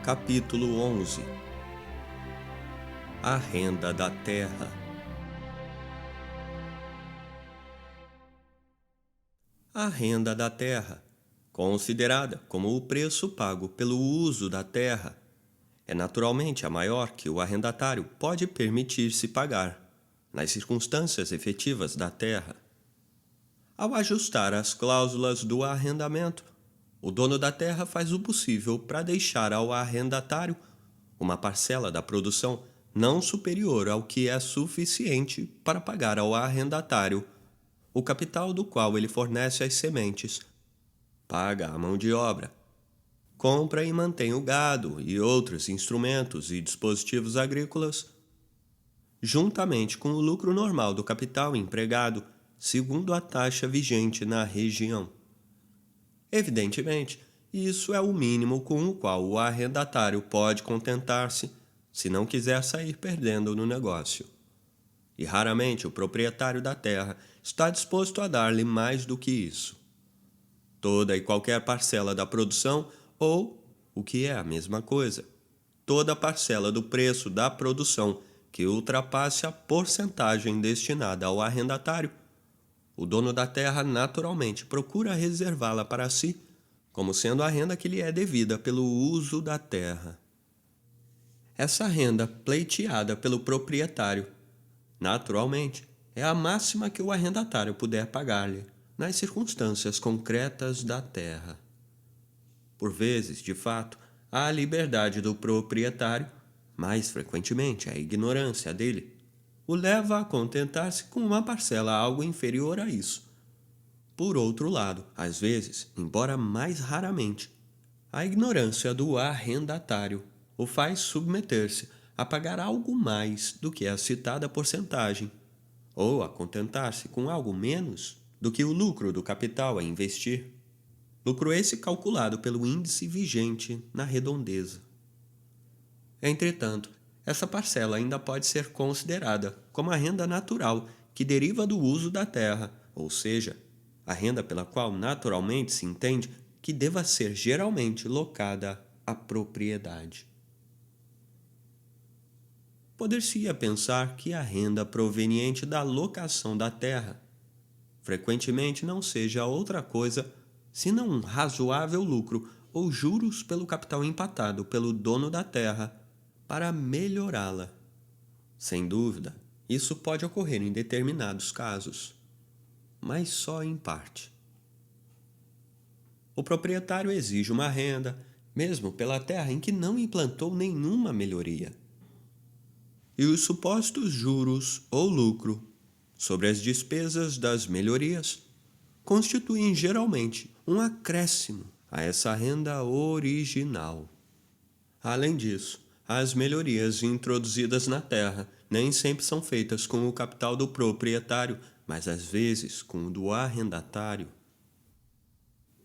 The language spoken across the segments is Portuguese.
Capítulo 11. A renda da terra. A renda da terra, considerada como o preço pago pelo uso da terra, é naturalmente a maior que o arrendatário pode permitir-se pagar, nas circunstâncias efetivas da terra. Ao ajustar as cláusulas do arrendamento, o dono da terra faz o possível para deixar ao arrendatário uma parcela da produção não superior ao que é suficiente para pagar ao arrendatário o capital do qual ele fornece as sementes, paga a mão de obra, compra e mantém o gado e outros instrumentos e dispositivos agrícolas, juntamente com o lucro normal do capital empregado, segundo a taxa vigente na região. Evidentemente, isso é o mínimo com o qual o arrendatário pode contentar-se se não quiser sair perdendo no negócio. E raramente o proprietário da terra está disposto a dar-lhe mais do que isso. Toda e qualquer parcela da produção ou, o que é a mesma coisa, toda parcela do preço da produção que ultrapasse a porcentagem destinada ao arrendatário, o dono da terra naturalmente procura reservá-la para si, como sendo a renda que lhe é devida pelo uso da terra. Essa renda pleiteada pelo proprietário, naturalmente, é a máxima que o arrendatário puder pagar-lhe, nas circunstâncias concretas da terra. Por vezes, de fato, há a liberdade do proprietário, mais frequentemente a ignorância dele, o leva a contentar-se com uma parcela algo inferior a isso. Por outro lado, às vezes, embora mais raramente, a ignorância do arrendatário o faz submeter-se a pagar algo mais do que a citada porcentagem, ou a contentar-se com algo menos do que o lucro do capital a investir. Lucro esse calculado pelo índice vigente na redondeza. Entretanto, essa parcela ainda pode ser considerada como a renda natural que deriva do uso da terra, ou seja, a renda pela qual naturalmente se entende que deva ser geralmente locada à propriedade. Poder-se-ia pensar que a renda proveniente da locação da terra frequentemente não seja outra coisa senão um razoável lucro ou juros pelo capital empatado pelo dono da terra para melhorá-la. Sem dúvida, isso pode ocorrer em determinados casos, mas só em parte. O proprietário exige uma renda, mesmo pela terra em que não implantou nenhuma melhoria. E os supostos juros ou lucro sobre as despesas das melhorias constituem geralmente um acréscimo a essa renda original. Além disso, as melhorias introduzidas na terra nem sempre são feitas com o capital do proprietário, mas às vezes com o do arrendatário.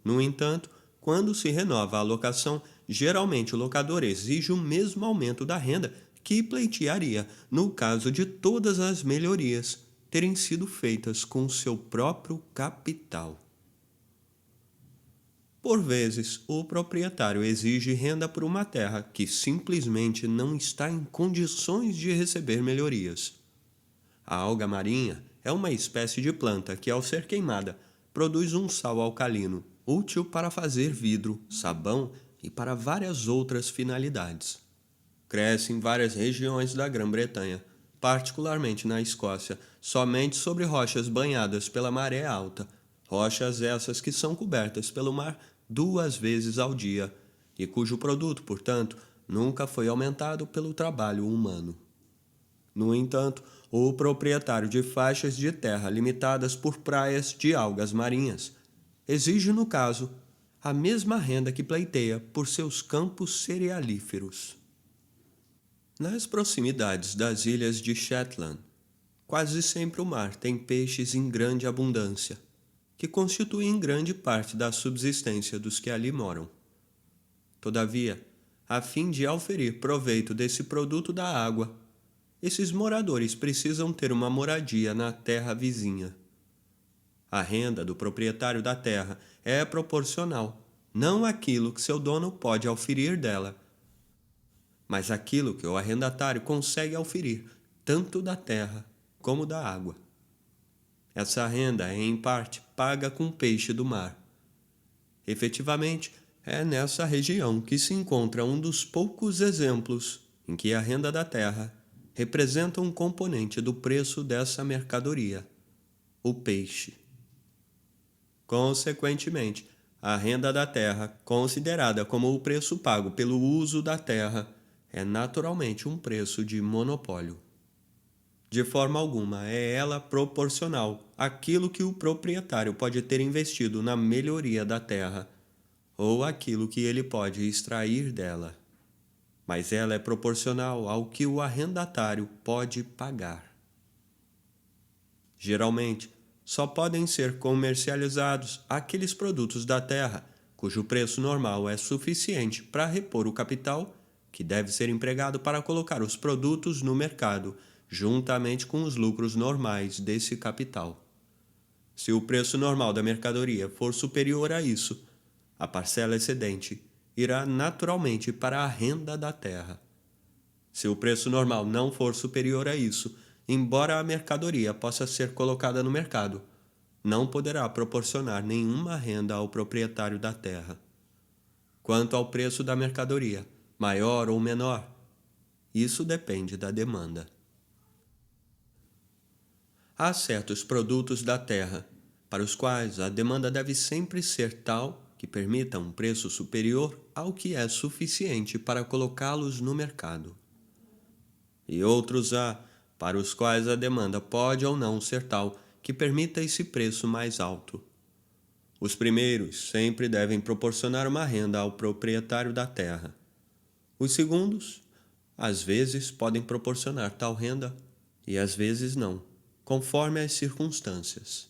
No entanto, quando se renova a locação, geralmente o locador exige o mesmo aumento da renda que pleitearia no caso de todas as melhorias terem sido feitas com seu próprio capital. Por vezes, o proprietário exige renda por uma terra que simplesmente não está em condições de receber melhorias. A alga marinha é uma espécie de planta que, ao ser queimada, produz um sal alcalino, útil para fazer vidro, sabão e para várias outras finalidades. Cresce em várias regiões da Grã-Bretanha, particularmente na Escócia, somente sobre rochas banhadas pela maré alta, rochas essas que são cobertas pelo mar 2 vezes ao dia, e cujo produto, portanto, nunca foi aumentado pelo trabalho humano. No entanto, o proprietário de faixas de terra limitadas por praias de algas marinhas exige, no caso, a mesma renda que pleiteia por seus campos cerealíferos. Nas proximidades das ilhas de Shetland, quase sempre o mar tem peixes em grande abundância, que constituem grande parte da subsistência dos que ali moram. Todavia, a fim de auferir proveito desse produto da água, esses moradores precisam ter uma moradia na terra vizinha. A renda do proprietário da terra é proporcional, não àquilo que seu dono pode auferir dela, mas aquilo que o arrendatário consegue auferir, tanto da terra como da água. Essa renda é, em parte, paga com peixe do mar. Efetivamente, é nessa região que se encontra um dos poucos exemplos em que a renda da terra representa um componente do preço dessa mercadoria, o peixe. Consequentemente, a renda da terra, considerada como o preço pago pelo uso da terra, é naturalmente um preço de monopólio. De forma alguma é ela proporcional àquilo que o proprietário pode ter investido na melhoria da terra, ou aquilo que ele pode extrair dela. Mas ela é proporcional ao que o arrendatário pode pagar. Geralmente, só podem ser comercializados aqueles produtos da terra cujo preço normal é suficiente para repor o capital que deve ser empregado para colocar os produtos no mercado, juntamente com os lucros normais desse capital. Se o preço normal da mercadoria for superior a isso, a parcela excedente irá naturalmente para a renda da terra. Se o preço normal não for superior a isso, embora a mercadoria possa ser colocada no mercado, não poderá proporcionar nenhuma renda ao proprietário da terra. Quanto ao preço da mercadoria, maior ou menor, isso depende da demanda. Há certos produtos da terra para os quais a demanda deve sempre ser tal que permita um preço superior ao que é suficiente para colocá-los no mercado. E outros há para os quais a demanda pode ou não ser tal que permita esse preço mais alto. Os primeiros sempre devem proporcionar uma renda ao proprietário da terra. Os segundos, às vezes, podem proporcionar tal renda e às vezes não, conforme as circunstâncias.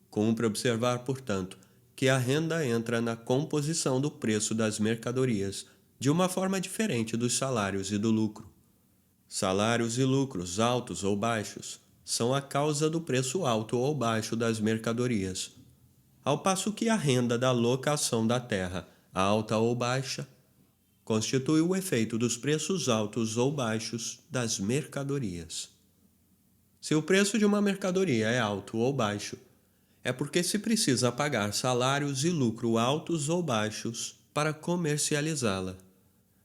Cumpre observar, portanto, que a renda entra na composição do preço das mercadorias de uma forma diferente dos salários e do lucro. Salários e lucros altos ou baixos são a causa do preço alto ou baixo das mercadorias, ao passo que a renda da locação da terra, alta ou baixa, constitui o efeito dos preços altos ou baixos das mercadorias. Se o preço de uma mercadoria é alto ou baixo, é porque se precisa pagar salários e lucro altos ou baixos para comercializá-la.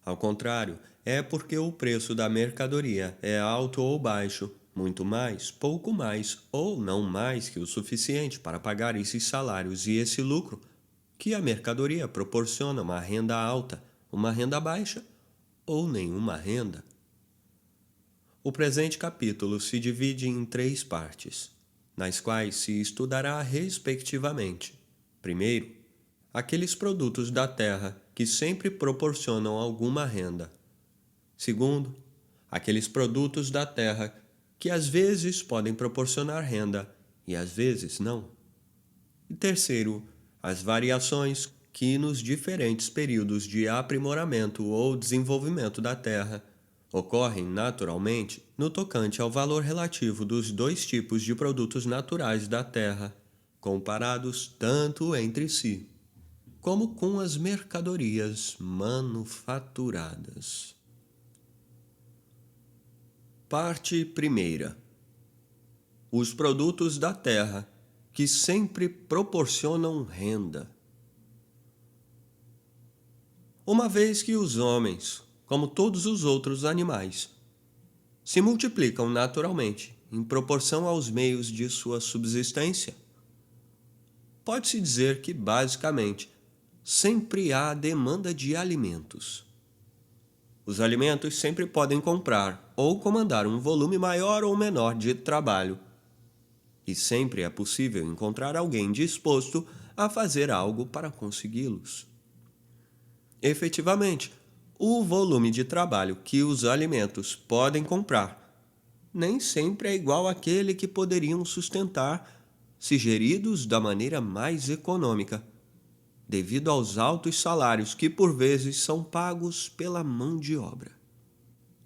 Ao contrário, é porque o preço da mercadoria é alto ou baixo, muito mais, pouco mais ou não mais que o suficiente para pagar esses salários e esse lucro, que a mercadoria proporciona uma renda alta, uma renda baixa ou nenhuma renda. O presente capítulo se divide em 3 partes, nas quais se estudará respectivamente. Primeiro, aqueles produtos da terra que sempre proporcionam alguma renda. Segundo, aqueles produtos da terra que às vezes podem proporcionar renda e às vezes não. E terceiro, as variações que nos diferentes períodos de aprimoramento ou desenvolvimento da terra ocorrem naturalmente no tocante ao valor relativo dos 2 tipos de produtos naturais da terra, comparados tanto entre si, como com as mercadorias manufaturadas. Parte 1. Os produtos da terra que sempre proporcionam renda. Uma vez que os homens, como todos os outros animais, se multiplicam naturalmente em proporção aos meios de sua subsistência, pode-se dizer que, basicamente, sempre há demanda de alimentos. Os alimentos sempre podem comprar ou comandar um volume maior ou menor de trabalho, e sempre é possível encontrar alguém disposto a fazer algo para consegui-los. Efetivamente, o volume de trabalho que os alimentos podem comprar nem sempre é igual àquele que poderiam sustentar se geridos da maneira mais econômica, devido aos altos salários que por vezes são pagos pela mão de obra.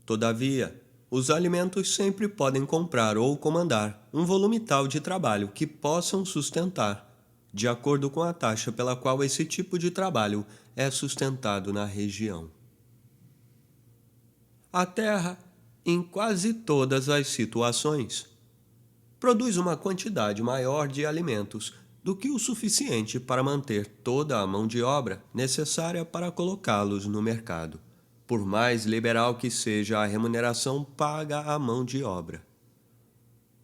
Todavia, os alimentos sempre podem comprar ou comandar um volume tal de trabalho que possam sustentar, de acordo com a taxa pela qual esse tipo de trabalho é sustentado na região. A terra, em quase todas as situações, produz uma quantidade maior de alimentos do que o suficiente para manter toda a mão de obra necessária para colocá-los no mercado, por mais liberal que seja a remuneração paga à mão de obra.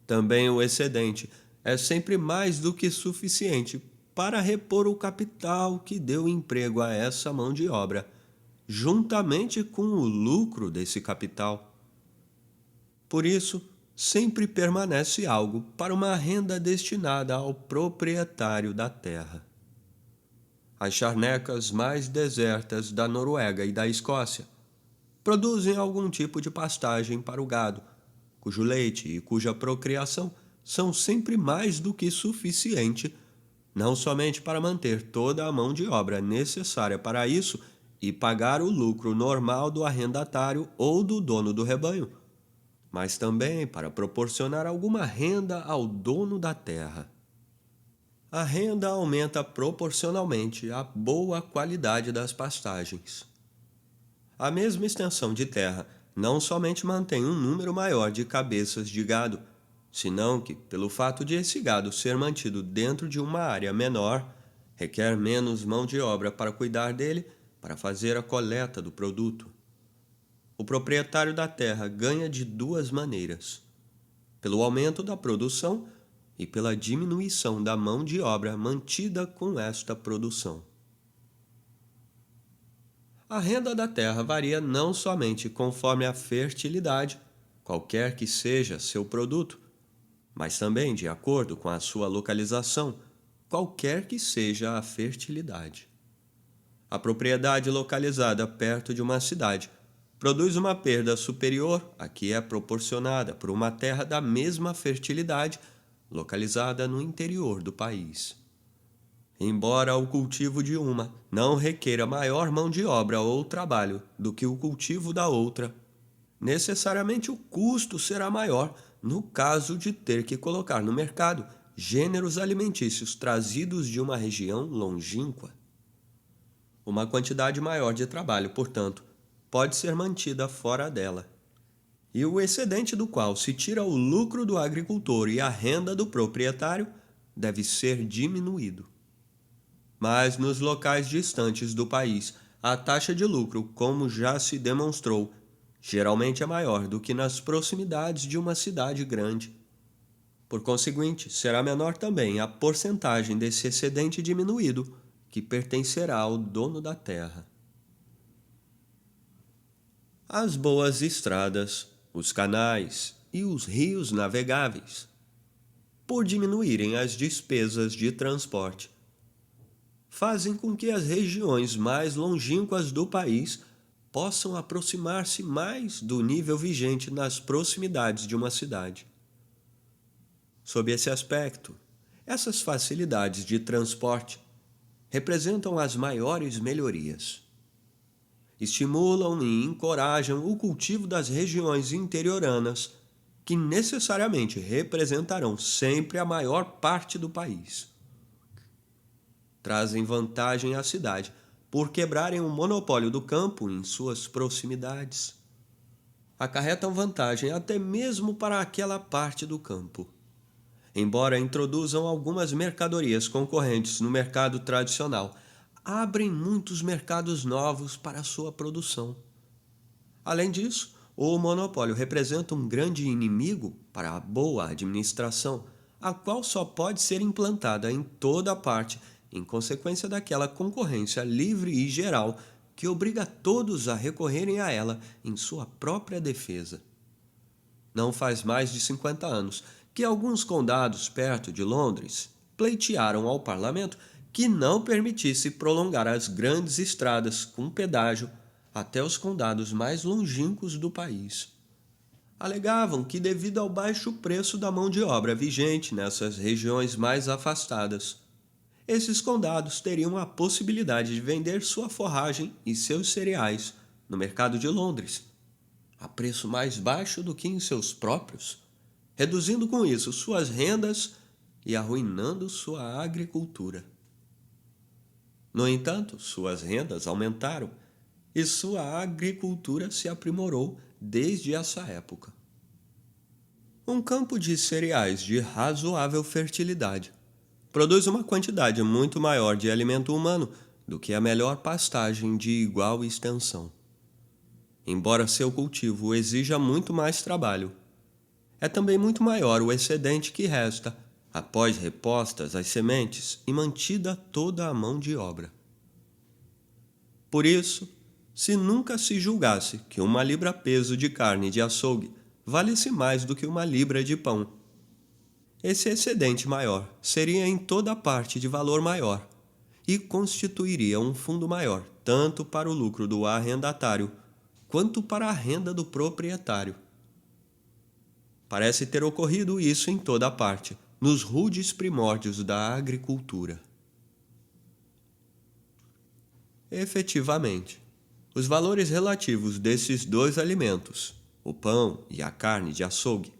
Também o excedente é sempre mais do que suficiente para repor o capital que deu emprego a essa mão de obra, juntamente com o lucro desse capital. Por isso, sempre permanece algo para uma renda destinada ao proprietário da terra. As charnecas mais desertas da Noruega e da Escócia produzem algum tipo de pastagem para o gado, cujo leite e cuja procriação são sempre mais do que suficiente, não somente para manter toda a mão de obra necessária para isso e pagar o lucro normal do arrendatário ou do dono do rebanho, mas também para proporcionar alguma renda ao dono da terra. A renda aumenta proporcionalmente à boa qualidade das pastagens. A mesma extensão de terra não somente mantém um número maior de cabeças de gado, senão que, pelo fato de esse gado ser mantido dentro de uma área menor, requer menos mão de obra para cuidar dele, para fazer a coleta do produto. O proprietário da terra ganha de duas maneiras: pelo aumento da produção e pela diminuição da mão de obra mantida com esta produção. A renda da terra varia não somente conforme a fertilidade, qualquer que seja seu produto, mas também de acordo com a sua localização, qualquer que seja a fertilidade. A propriedade localizada perto de uma cidade produz uma perda superior à que é proporcionada por uma terra da mesma fertilidade localizada no interior do país. Embora o cultivo de uma não requeira maior mão de obra ou trabalho do que o cultivo da outra, necessariamente o custo será maior no caso de ter que colocar no mercado gêneros alimentícios trazidos de uma região longínqua. Uma quantidade maior de trabalho, portanto, pode ser mantida fora dela, e o excedente do qual se tira o lucro do agricultor e a renda do proprietário deve ser diminuído. Mas nos locais distantes do país, a taxa de lucro, como já se demonstrou, geralmente é maior do que nas proximidades de uma cidade grande. Por conseguinte, será menor também a porcentagem desse excedente diminuído, que pertencerá ao dono da terra. As boas estradas, os canais e os rios navegáveis, por diminuírem as despesas de transporte, fazem com que as regiões mais longínquas do país possam aproximar-se mais do nível vigente nas proximidades de uma cidade. Sob esse aspecto, essas facilidades de transporte representam as maiores melhorias. Estimulam e encorajam o cultivo das regiões interioranas, que necessariamente representarão sempre a maior parte do país. Trazem vantagem à cidade por quebrarem o monopólio do campo em suas proximidades. Acarretam vantagem até mesmo para aquela parte do campo, embora introduzam algumas mercadorias concorrentes no mercado tradicional, abrem muitos mercados novos para sua produção. Além disso, o monopólio representa um grande inimigo para a boa administração, a qual só pode ser implantada em toda parte em consequência daquela concorrência livre e geral que obriga todos a recorrerem a ela em sua própria defesa. Não faz mais de 50 anos que alguns condados perto de Londres pleitearam ao parlamento que não permitisse prolongar as grandes estradas com pedágio até os condados mais longínquos do país. Alegavam que, devido ao baixo preço da mão de obra vigente nessas regiões mais afastadas, esses condados teriam a possibilidade de vender sua forragem e seus cereais no mercado de Londres, a preço mais baixo do que em seus próprios, reduzindo com isso suas rendas e arruinando sua agricultura. No entanto, suas rendas aumentaram e sua agricultura se aprimorou desde essa época. Um campo de cereais de razoável fertilidade produz uma quantidade muito maior de alimento humano do que a melhor pastagem de igual extensão. Embora seu cultivo exija muito mais trabalho, é também muito maior o excedente que resta após repostas as sementes e mantida toda a mão de obra. Por isso, se nunca se julgasse que uma libra-peso de carne de açougue valesse mais do que uma libra de pão, esse excedente maior seria em toda parte de valor maior e constituiria um fundo maior tanto para o lucro do arrendatário quanto para a renda do proprietário. Parece ter ocorrido isso em toda parte, nos rudes primórdios da agricultura. Efetivamente, os valores relativos desses dois alimentos, o pão e a carne de açougue,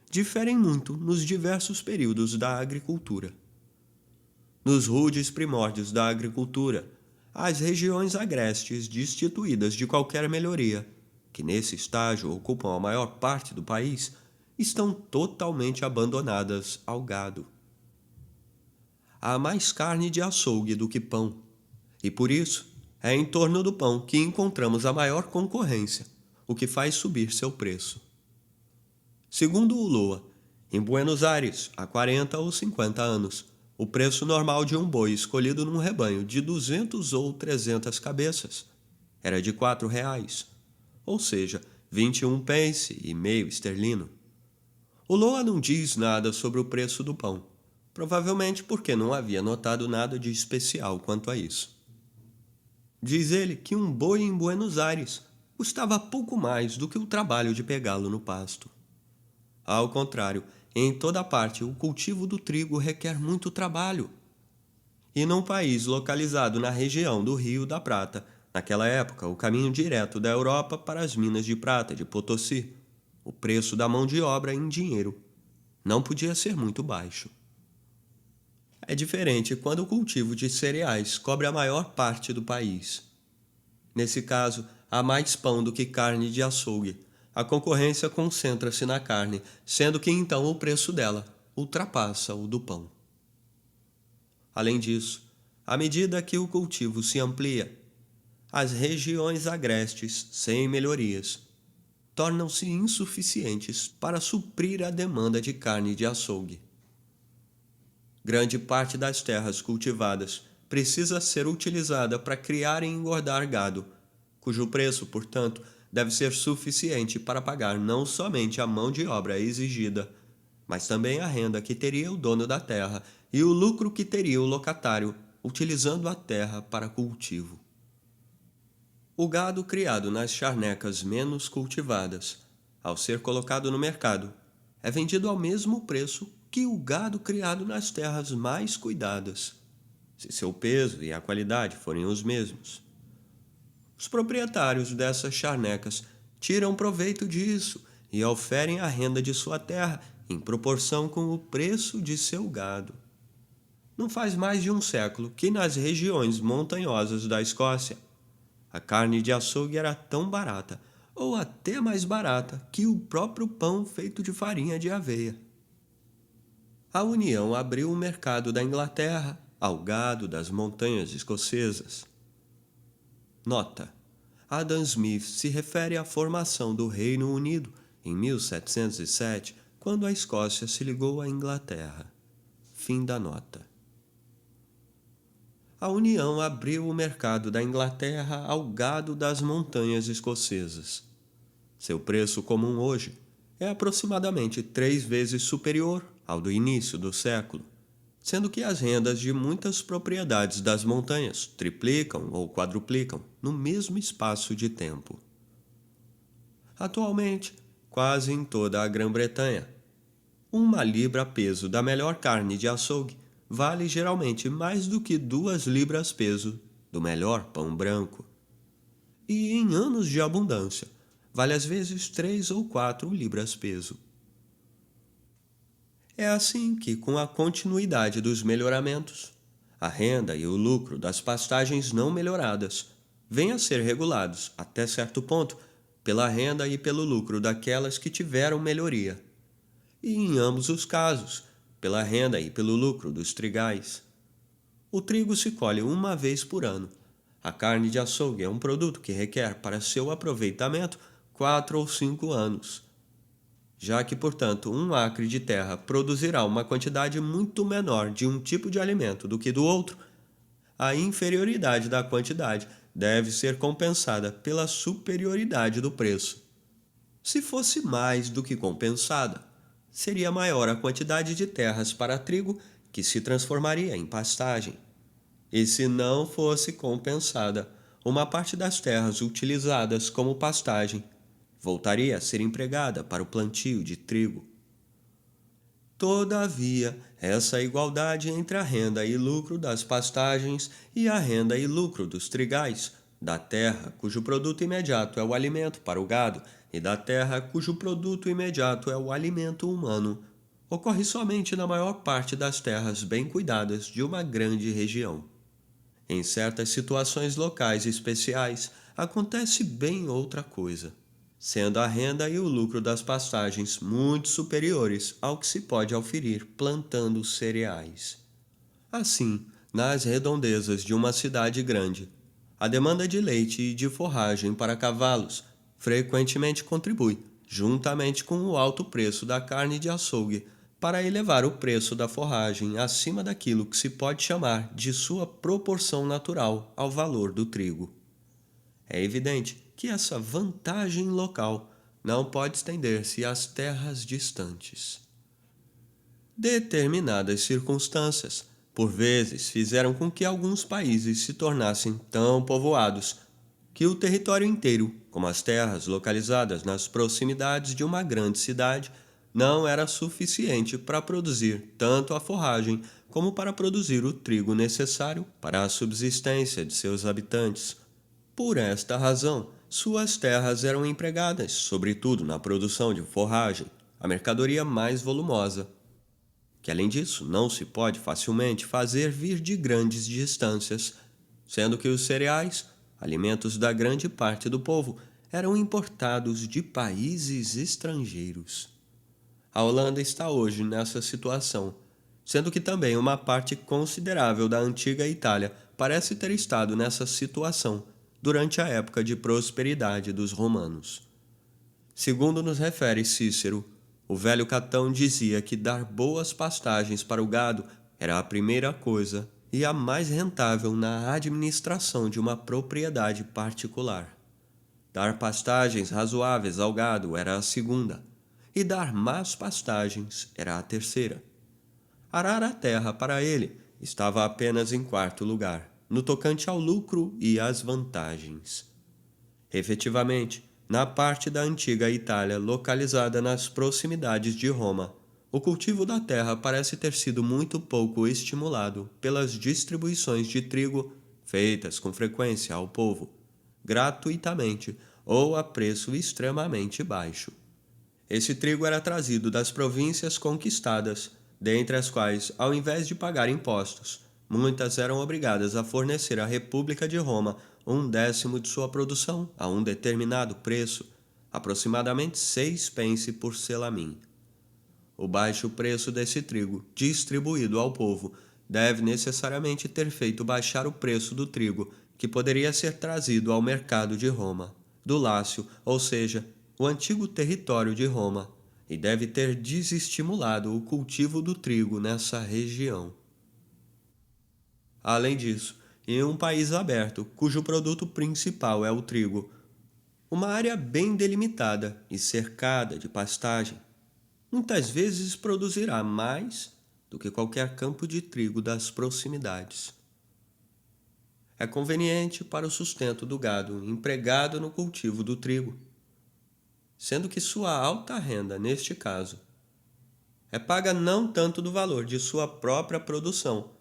diferem muito nos diversos períodos da agricultura. Nos rudes primórdios da agricultura, as regiões agrestes destituídas de qualquer melhoria, que nesse estágio ocupam a maior parte do país, estão totalmente abandonadas ao gado. Há mais carne de açougue do que pão, e por isso é em torno do pão que encontramos a maior concorrência, o que faz subir seu preço. Segundo o LOA, em Buenos Aires, há 40 ou 50 anos, o preço normal de um boi escolhido num rebanho de 200 ou 300 cabeças era de R$4, ou seja, 21 pence e meio esterlino. O LOA não diz nada sobre o preço do pão, provavelmente porque não havia notado nada de especial quanto a isso. Diz ele que um boi em Buenos Aires custava pouco mais do que o trabalho de pegá-lo no pasto. Ao contrário, em toda parte o cultivo do trigo requer muito trabalho. E num país localizado na região do Rio da Prata, naquela época o caminho direto da Europa para as minas de prata de Potosí, o preço da mão de obra em dinheiro não podia ser muito baixo. É diferente quando o cultivo de cereais cobre a maior parte do país. Nesse caso, há mais pão do que carne de açougue. A concorrência concentra-se na carne, sendo que então o preço dela ultrapassa o do pão. Além disso, à medida que o cultivo se amplia, as regiões agrestes, sem melhorias, tornam-se insuficientes para suprir a demanda de carne de açougue. Grande parte das terras cultivadas precisa ser utilizada para criar e engordar gado, cujo preço, portanto, deve ser suficiente para pagar não somente a mão de obra exigida, mas também a renda que teria o dono da terra e o lucro que teria o locatário utilizando a terra para cultivo. O gado criado nas charnecas menos cultivadas, ao ser colocado no mercado, é vendido ao mesmo preço que o gado criado nas terras mais cuidadas, se seu peso e a qualidade forem os mesmos. Os proprietários dessas charnecas tiram proveito disso e oferem a renda de sua terra em proporção com o preço de seu gado. Não faz mais de um século que nas regiões montanhosas da Escócia, a carne de açougue era tão barata, ou até mais barata, que o próprio pão feito de farinha de aveia. A União abriu o mercado da Inglaterra ao gado das montanhas escocesas. Nota: Adam Smith se refere à formação do Reino Unido em 1707, quando a Escócia se ligou à Inglaterra. Fim da nota. A União abriu o mercado da Inglaterra ao gado das montanhas escocesas. Seu preço comum hoje é aproximadamente 3 vezes superior ao do início do século, sendo que as rendas de muitas propriedades das montanhas triplicam ou quadruplicam no mesmo espaço de tempo. Atualmente, quase em toda a Grã-Bretanha, uma libra-peso da melhor carne de açougue vale geralmente mais do que 2 libras-peso do melhor pão branco. E em anos de abundância, vale às vezes 3 ou 4 libras-peso. É assim que, com a continuidade dos melhoramentos, a renda e o lucro das pastagens não melhoradas vêm a ser regulados, até certo ponto, pela renda e pelo lucro daquelas que tiveram melhoria. E em ambos os casos, pela renda e pelo lucro dos trigais. O trigo se colhe uma vez por ano. A carne de açougue é um produto que requer para seu aproveitamento 4 ou 5 anos. Já que, portanto, um acre de terra produzirá uma quantidade muito menor de um tipo de alimento do que do outro, a inferioridade da quantidade deve ser compensada pela superioridade do preço. Se fosse mais do que compensada, seria maior a quantidade de terras para trigo, que se transformaria em pastagem. E se não fosse compensada, uma parte das terras utilizadas como pastagem voltaria a ser empregada para o plantio de trigo. Todavia, essa igualdade entre a renda e lucro das pastagens e a renda e lucro dos trigais, da terra cujo produto imediato é o alimento para o gado e da terra cujo produto imediato é o alimento humano, ocorre somente na maior parte das terras bem cuidadas de uma grande região. Em certas situações locais especiais, acontece bem outra coisa, sendo a renda e o lucro das pastagens muito superiores ao que se pode auferir plantando cereais. Assim, nas redondezas de uma cidade grande, a demanda de leite e de forragem para cavalos frequentemente contribui, juntamente com o alto preço da carne de açougue, para elevar o preço da forragem acima daquilo que se pode chamar de sua proporção natural ao valor do trigo. É evidente que essa vantagem local não pode estender-se às terras distantes. Determinadas circunstâncias, por vezes, fizeram com que alguns países se tornassem tão povoados que o território inteiro, como as terras localizadas nas proximidades de uma grande cidade, não era suficiente para produzir tanto a forragem como para produzir o trigo necessário para a subsistência de seus habitantes. Por esta razão, suas terras eram empregadas, sobretudo na produção de forragem, a mercadoria mais volumosa, que além disso não se pode facilmente fazer vir de grandes distâncias, sendo que os cereais, alimentos da grande parte do povo, eram importados de países estrangeiros. A Holanda está hoje nessa situação, sendo que também uma parte considerável da antiga Itália parece ter estado nessa situação durante a época de prosperidade dos romanos. Segundo nos refere Cícero, o velho Catão dizia que dar boas pastagens para o gado era a primeira coisa e a mais rentável na administração de uma propriedade particular. Dar pastagens razoáveis ao gado era a segunda, e dar más pastagens era a terceira. Arar a terra para ele estava apenas em quarto lugar, no tocante ao lucro e às vantagens. Efetivamente, na parte da antiga Itália localizada nas proximidades de Roma, o cultivo da terra parece ter sido muito pouco estimulado pelas distribuições de trigo feitas com frequência ao povo, gratuitamente ou a preço extremamente baixo. Esse trigo era trazido das províncias conquistadas, dentre as quais, ao invés de pagar impostos, muitas eram obrigadas a fornecer à República de Roma 1/10 de sua produção a um determinado preço, aproximadamente 6 pence por selamim. O baixo preço desse trigo, distribuído ao povo, deve necessariamente ter feito baixar o preço do trigo que poderia ser trazido ao mercado de Roma, do Lácio, ou seja, o antigo território de Roma, e deve ter desestimulado o cultivo do trigo nessa região. Além disso, em um país aberto, cujo produto principal é o trigo, uma área bem delimitada e cercada de pastagem, muitas vezes produzirá mais do que qualquer campo de trigo das proximidades. É conveniente para o sustento do gado empregado no cultivo do trigo, sendo que sua alta renda, neste caso, é paga não tanto do valor de sua própria produção,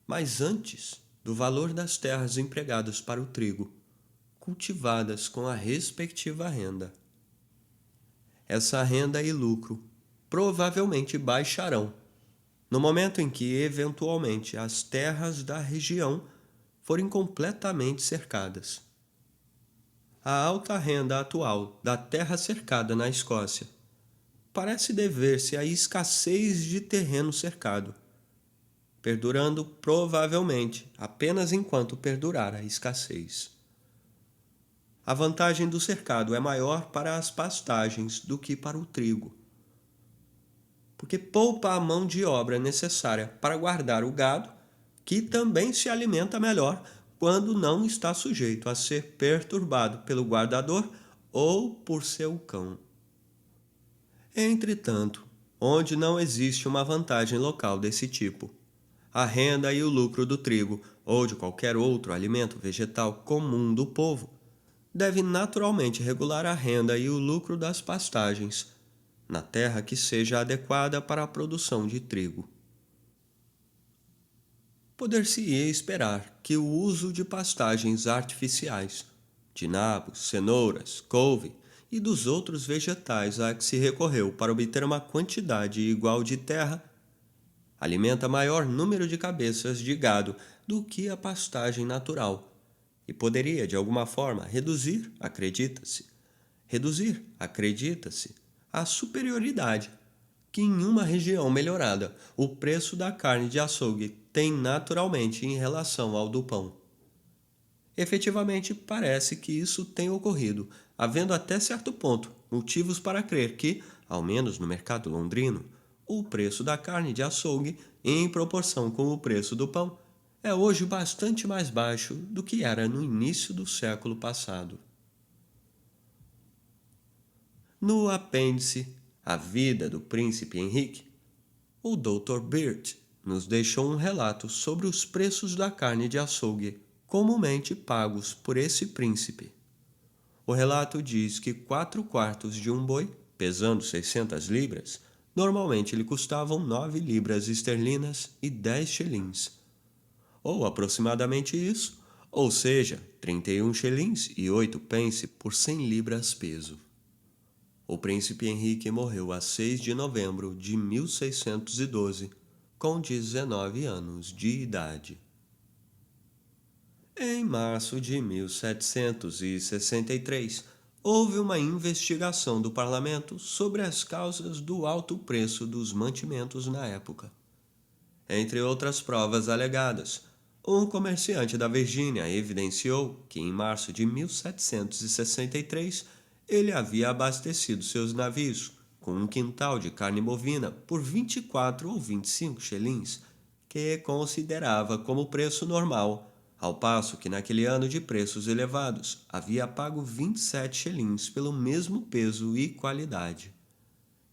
mas antes do valor das terras empregadas para o trigo, cultivadas com a respectiva renda. Essa renda e lucro provavelmente baixarão no momento em que, eventualmente, as terras da região forem completamente cercadas. A alta renda atual da terra cercada na Escócia parece dever-se à escassez de terreno cercado, perdurando provavelmente apenas enquanto perdurar a escassez. A vantagem do cercado é maior para as pastagens do que para o trigo, porque poupa a mão de obra necessária para guardar o gado, que também se alimenta melhor quando não está sujeito a ser perturbado pelo guardador ou por seu cão. Entretanto, onde não existe uma vantagem local desse tipo, a renda e o lucro do trigo ou de qualquer outro alimento vegetal comum do povo deve naturalmente regular a renda e o lucro das pastagens na terra que seja adequada para a produção de trigo. Poder-se-ia esperar que o uso de pastagens artificiais, de nabos, cenouras, couve e dos outros vegetais a que se recorreu para obter uma quantidade igual de terra, alimenta maior número de cabeças de gado do que a pastagem natural e poderia, de alguma forma, acredita-se, a superioridade que em uma região melhorada o preço da carne de açougue tem naturalmente em relação ao do pão. Efetivamente, parece que isso tem ocorrido, havendo até certo ponto motivos para crer que, ao menos no mercado londrino, o preço da carne de açougue, em proporção com o preço do pão, é hoje bastante mais baixo do que era no início do século passado. No apêndice A Vida do Príncipe Henrique, o Dr. Beard nos deixou um relato sobre os preços da carne de açougue comumente pagos por esse príncipe. O relato diz que 4 quartos de um boi, pesando 600 libras, normalmente lhe custavam 9 libras esterlinas e 10 shillings, ou aproximadamente isso, ou seja, 31 shillings e 8 pence por 100 libras peso. O príncipe Henrique morreu a 6 de novembro de 1612, com 19 anos de idade. Em março de 1763, houve uma investigação do parlamento sobre as causas do alto preço dos mantimentos na época. Entre outras provas alegadas, um comerciante da Virgínia evidenciou que em março de 1763 ele havia abastecido seus navios com um quintal de carne bovina por 24 ou 25 shillings, que considerava como preço normal, ao passo que naquele ano de preços elevados havia pago 27 shillings pelo mesmo peso e qualidade.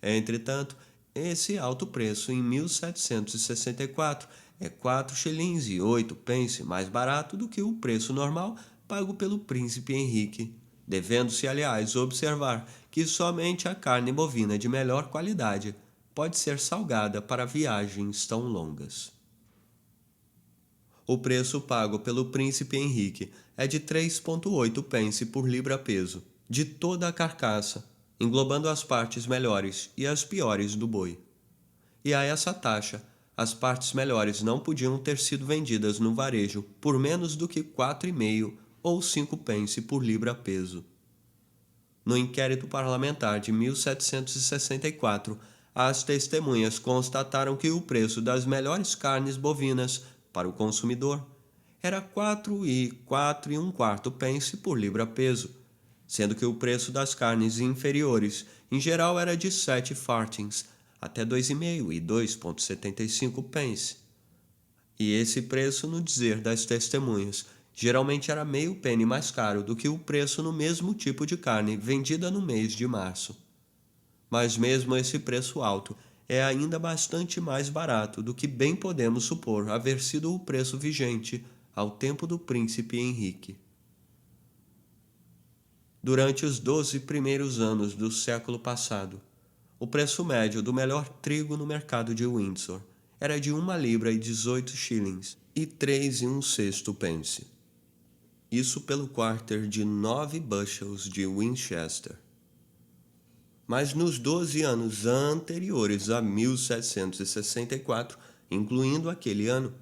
Entretanto, esse alto preço em 1764 é 4 shillings e 8 pence mais barato do que o preço normal pago pelo príncipe Henrique, devendo-se, aliás, observar que somente a carne bovina de melhor qualidade pode ser salgada para viagens tão longas. O preço pago pelo príncipe Henrique é de 3,8 pence por libra-peso, de toda a carcaça, englobando as partes melhores e as piores do boi. E a essa taxa, as partes melhores não podiam ter sido vendidas no varejo por menos do que 4,5 ou 5 pence por libra-peso. No inquérito parlamentar de 1764, as testemunhas constataram que o preço das melhores carnes bovinas para o consumidor era 4,1 pence por libra-peso, sendo que o preço das carnes inferiores, em geral, era de 7 farthings, até 2,5 e 2,75 pence. E esse preço, no dizer das testemunhas, geralmente era meio penny mais caro do que o preço no mesmo tipo de carne vendida no mês de março. Mas mesmo esse preço alto é ainda bastante mais barato do que bem podemos supor haver sido o preço vigente ao tempo do príncipe Henrique. Durante os 12 primeiros anos do século passado, o preço médio do melhor trigo no mercado de Windsor era de 1 libra e 18 shillings e 3,1 pence. Isso pelo quarter de 9 bushels de Winchester. Mas nos 12 anos anteriores a 1764, incluindo aquele ano,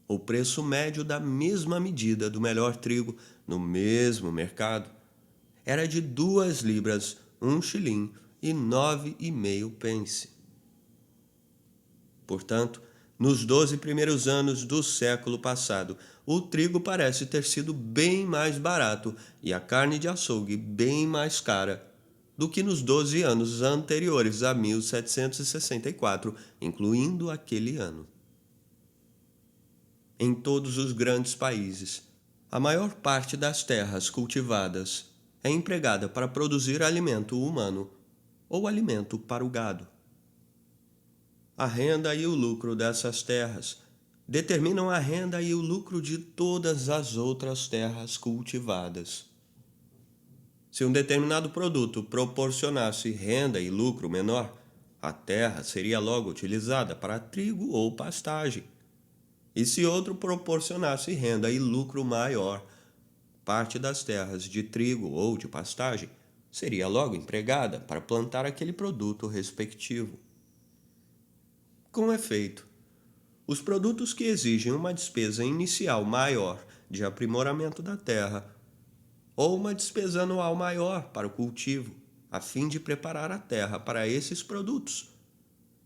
O preço médio da mesma medida do melhor trigo no mesmo mercado era de 2 libras, 1 shilling e 9,5 pence. Portanto, nos 12 primeiros anos do século passado, o trigo parece ter sido bem mais barato e a carne de açougue bem mais cara do que nos 12 anos anteriores a 1764, incluindo aquele ano. Em todos os grandes países, a maior parte das terras cultivadas é empregada para produzir alimento humano ou alimento para o gado. A renda e o lucro dessas terras determinam a renda e o lucro de todas as outras terras cultivadas. Se um determinado produto proporcionasse renda e lucro menor, a terra seria logo utilizada para trigo ou pastagem. E se outro proporcionasse renda e lucro maior, parte das terras de trigo ou de pastagem seria logo empregada para plantar aquele produto respectivo. Com efeito, os produtos que exigem uma despesa inicial maior de aprimoramento da terra ou uma despesa anual maior para o cultivo, a fim de preparar a terra para esses produtos,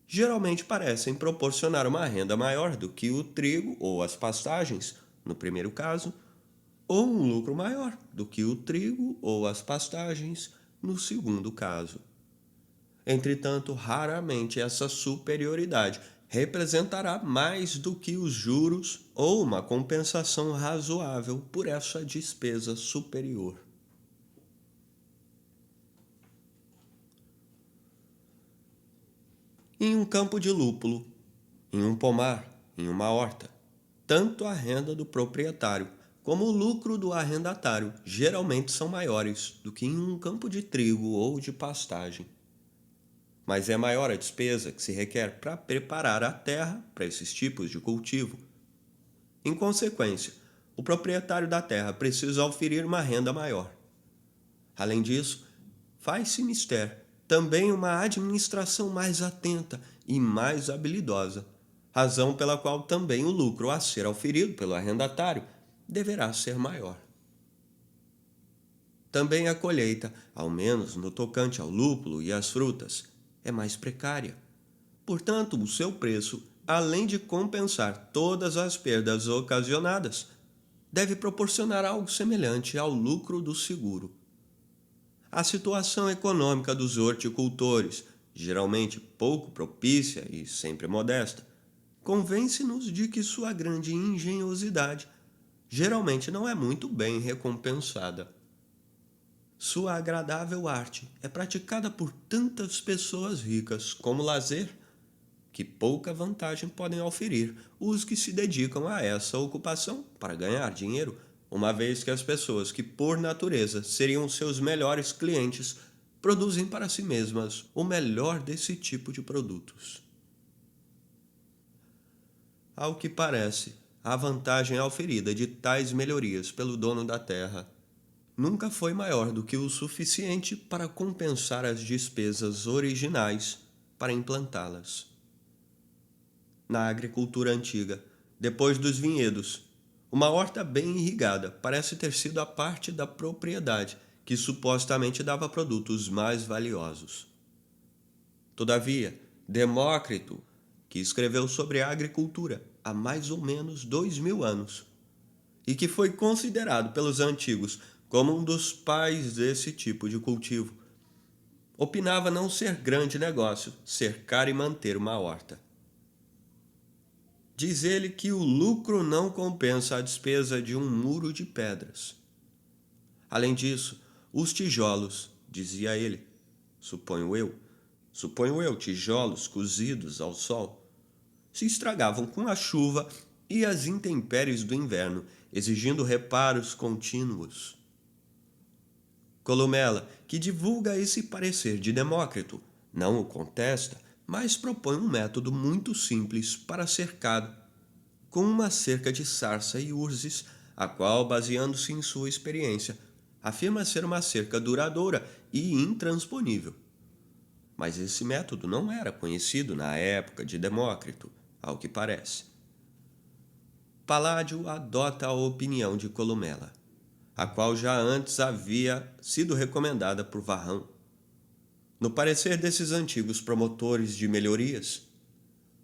geralmente parecem proporcionar uma renda maior do que o trigo ou as pastagens, no primeiro caso, ou um lucro maior do que o trigo ou as pastagens, no segundo caso. Entretanto, raramente essa superioridade representará mais do que os juros ou uma compensação razoável por essa despesa superior. Em um campo de lúpulo, em um pomar, em uma horta, tanto a renda do proprietário como o lucro do arrendatário geralmente são maiores do que em um campo de trigo ou de pastagem. Mas é maior a despesa que se requer para preparar a terra para esses tipos de cultivo. Em consequência, o proprietário da terra precisa oferir uma renda maior. Além disso, faz-se mister também uma administração mais atenta e mais habilidosa, razão pela qual também o lucro a ser auferido pelo arrendatário deverá ser maior. Também a colheita, ao menos no tocante ao lúpulo e às frutas, é mais precária. Portanto, o seu preço, além de compensar todas as perdas ocasionadas, deve proporcionar algo semelhante ao lucro do seguro. A situação econômica dos horticultores, geralmente pouco propícia e sempre modesta, convence-nos de que sua grande engenhosidade geralmente não é muito bem recompensada. Sua agradável arte é praticada por tantas pessoas ricas como lazer, que pouca vantagem podem oferir os que se dedicam a essa ocupação para ganhar dinheiro, uma vez que as pessoas que por natureza seriam seus melhores clientes produzem para si mesmas o melhor desse tipo de produtos. Ao que parece, a vantagem oferida de tais melhorias pelo dono da terra nunca foi maior do que o suficiente para compensar as despesas originais para implantá-las. Na agricultura antiga, depois dos vinhedos, uma horta bem irrigada parece ter sido a parte da propriedade que supostamente dava produtos mais valiosos. Todavia, Demócrito, que escreveu sobre a agricultura há mais ou menos 2000 anos, e que foi considerado pelos antigos como um dos pais desse tipo de cultivo, opinava não ser grande negócio cercar e manter uma horta. Diz ele que o lucro não compensa a despesa de um muro de pedras. Além disso, os tijolos, dizia ele, suponho eu, tijolos cozidos ao sol, se estragavam com a chuva e as intempéries do inverno, exigindo reparos contínuos. Columela, que divulga esse parecer de Demócrito, não o contesta, mas propõe um método muito simples para cercado, com uma cerca de sarça e urzes, a qual, baseando-se em sua experiência, afirma ser uma cerca duradoura e intransponível. Mas esse método não era conhecido na época de Demócrito, ao que parece. Palladio adota a opinião de Columela, a qual já antes havia sido recomendada por Varrão. No parecer desses antigos promotores de melhorias,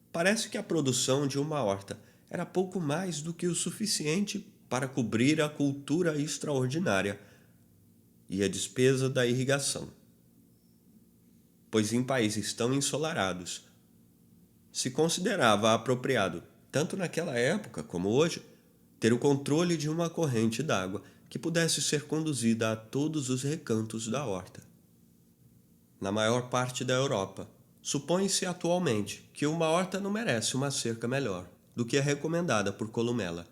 parece que a produção de uma horta era pouco mais do que o suficiente para cobrir a cultura extraordinária e a despesa da irrigação, pois em países tão ensolarados se considerava apropriado, tanto naquela época como hoje, ter o controle de uma corrente d'água que pudesse ser conduzida a todos os recantos da horta. Na maior parte da Europa, supõe-se atualmente que uma horta não merece uma cerca melhor do que a recomendada por Columela.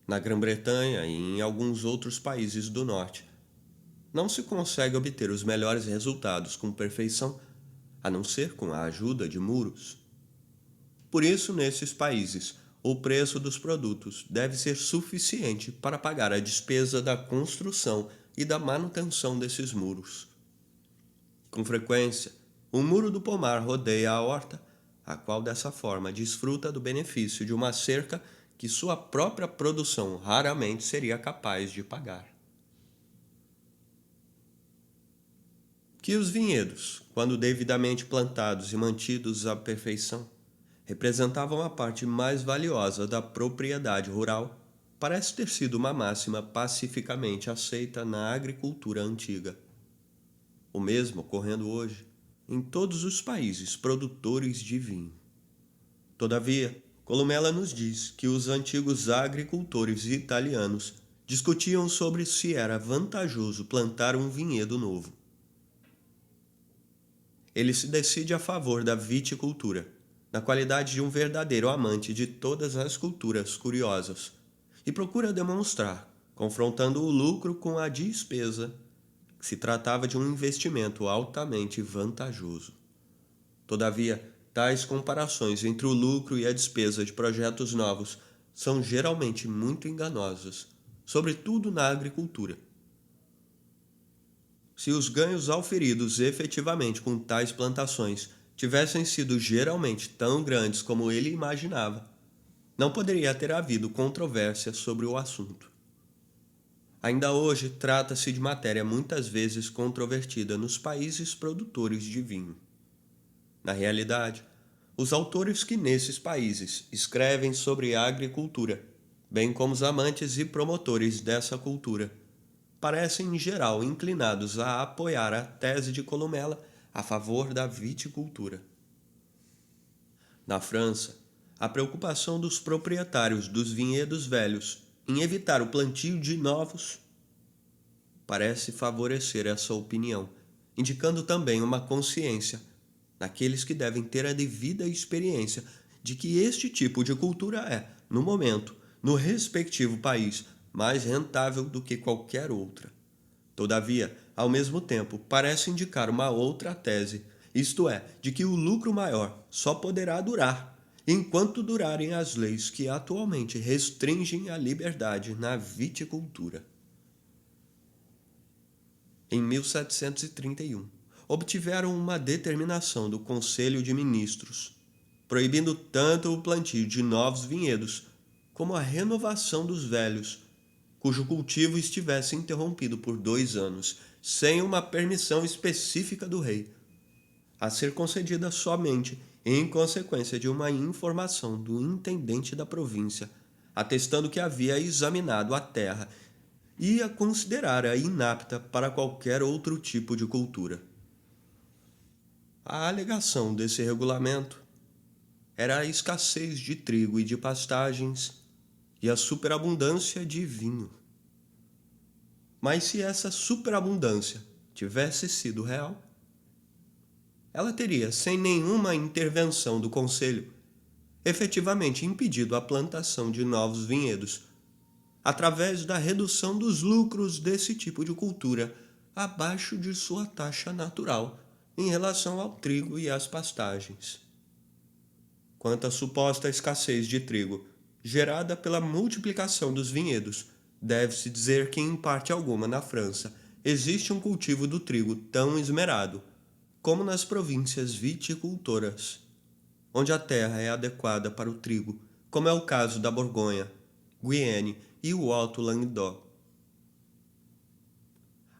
Na Grã-Bretanha e em alguns outros países do norte, não se consegue obter os melhores resultados com perfeição, a não ser com a ajuda de muros. Por isso, nesses países, o preço dos produtos deve ser suficiente para pagar a despesa da construção e da manutenção desses muros. Com frequência, um muro do pomar rodeia a horta, a qual dessa forma desfruta do benefício de uma cerca que sua própria produção raramente seria capaz de pagar. Que os vinhedos, quando devidamente plantados e mantidos à perfeição, representavam a parte mais valiosa da propriedade rural, parece ter sido uma máxima pacificamente aceita na agricultura antiga. O mesmo ocorrendo hoje em todos os países produtores de vinho. Todavia, Columela nos diz que os antigos agricultores italianos discutiam sobre se era vantajoso plantar um vinhedo novo. Ele se decide a favor da viticultura, na qualidade de um verdadeiro amante de todas as culturas curiosas, e procura demonstrar, confrontando o lucro com a despesa, que se tratava de um investimento altamente vantajoso. Todavia, tais comparações entre o lucro e a despesa de projetos novos são geralmente muito enganosas, sobretudo na agricultura. Se os ganhos auferidos efetivamente com tais plantações tivessem sido geralmente tão grandes como ele imaginava, não poderia ter havido controvérsia sobre o assunto. Ainda hoje trata-se de matéria muitas vezes controvertida nos países produtores de vinho. Na realidade, os autores que nesses países escrevem sobre a agricultura, bem como os amantes e promotores dessa cultura, parecem em geral inclinados a apoiar a tese de Columela a favor da viticultura. Na França, a preocupação dos proprietários dos vinhedos velhos em evitar o plantio de novos parece favorecer essa opinião, indicando também uma consciência naqueles que devem ter a devida experiência de que este tipo de cultura é, no momento, no respectivo país, mais rentável do que qualquer outra. Todavia, ao mesmo tempo, parece indicar uma outra tese, isto é, de que o lucro maior só poderá durar enquanto durarem as leis que atualmente restringem a liberdade na viticultura. Em 1731, obtiveram uma determinação do Conselho de Ministros, proibindo tanto o plantio de novos vinhedos como a renovação dos velhos, cujo cultivo estivesse interrompido por 2 anos, sem uma permissão específica do rei, a ser concedida somente em consequência de uma informação do intendente da província, atestando que havia examinado a terra e a considerara inapta para qualquer outro tipo de cultura. A alegação desse regulamento era a escassez de trigo e de pastagens e a superabundância de vinho. Mas se essa superabundância tivesse sido real, ela teria, sem nenhuma intervenção do Conselho, efetivamente impedido a plantação de novos vinhedos, através da redução dos lucros desse tipo de cultura abaixo de sua taxa natural em relação ao trigo e às pastagens. Quanto à suposta escassez de trigo, gerada pela multiplicação dos vinhedos, deve-se dizer que em parte alguma na França existe um cultivo do trigo tão esmerado como nas províncias viticultoras, onde a terra é adequada para o trigo, como é o caso da Borgonha, Guienne e o Alto Languedoc.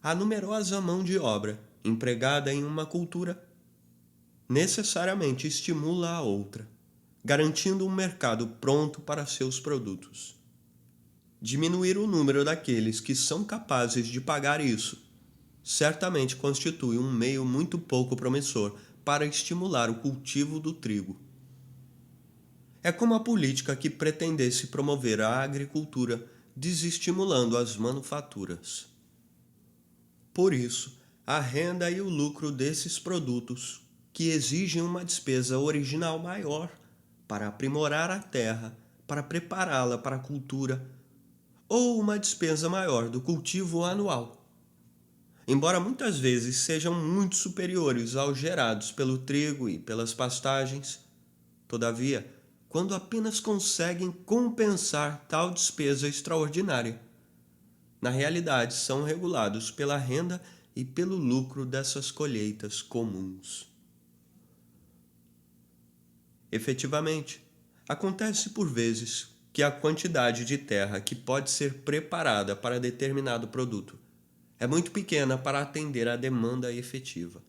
A numerosa mão de obra empregada em uma cultura necessariamente estimula a outra, garantindo um mercado pronto para seus produtos. Diminuir o número daqueles que são capazes de pagar isso certamente constitui um meio muito pouco promissor para estimular o cultivo do trigo. É como a política que pretendesse promover a agricultura, desestimulando as manufaturas. Por isso, a renda e o lucro desses produtos, que exigem uma despesa original maior para aprimorar a terra, para prepará-la para a cultura, ou uma despesa maior do cultivo anual, embora muitas vezes sejam muito superiores aos gerados pelo trigo e pelas pastagens. Todavia, quando apenas conseguem compensar tal despesa extraordinária, na realidade são regulados pela renda e pelo lucro dessas colheitas comuns. Efetivamente, acontece por vezes que a quantidade de terra que pode ser preparada para determinado produto é muito pequena para atender à demanda efetiva.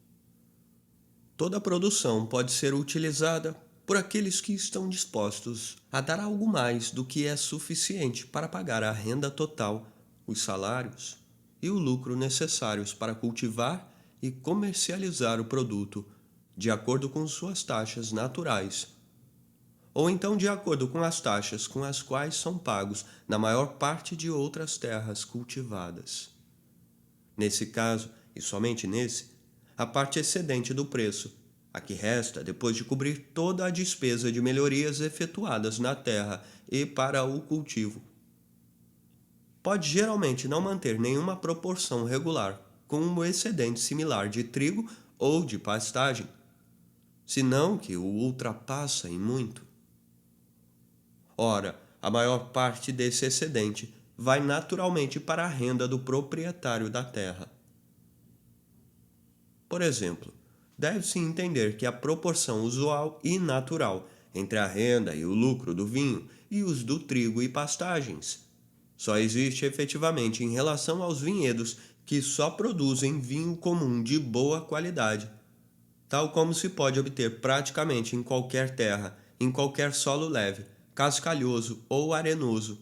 Toda a produção pode ser utilizada por aqueles que estão dispostos a dar algo mais do que é suficiente para pagar a renda total, os salários e o lucro necessários para cultivar e comercializar o produto de acordo com suas taxas naturais, ou então de acordo com as taxas com as quais são pagos na maior parte de outras terras cultivadas. Nesse caso, e somente nesse, a parte excedente do preço, a que resta depois de cobrir toda a despesa de melhorias efetuadas na terra e para o cultivo, pode geralmente não manter nenhuma proporção regular com um excedente similar de trigo ou de pastagem, senão que o ultrapassa em muito. Ora, a maior parte desse excedente vai naturalmente para a renda do proprietário da terra. Por exemplo, deve-se entender que a proporção usual e natural entre a renda e o lucro do vinho e os do trigo e pastagens só existe efetivamente em relação aos vinhedos que só produzem vinho comum de boa qualidade, tal como se pode obter praticamente em qualquer terra, em qualquer solo leve, cascalhoso ou arenoso,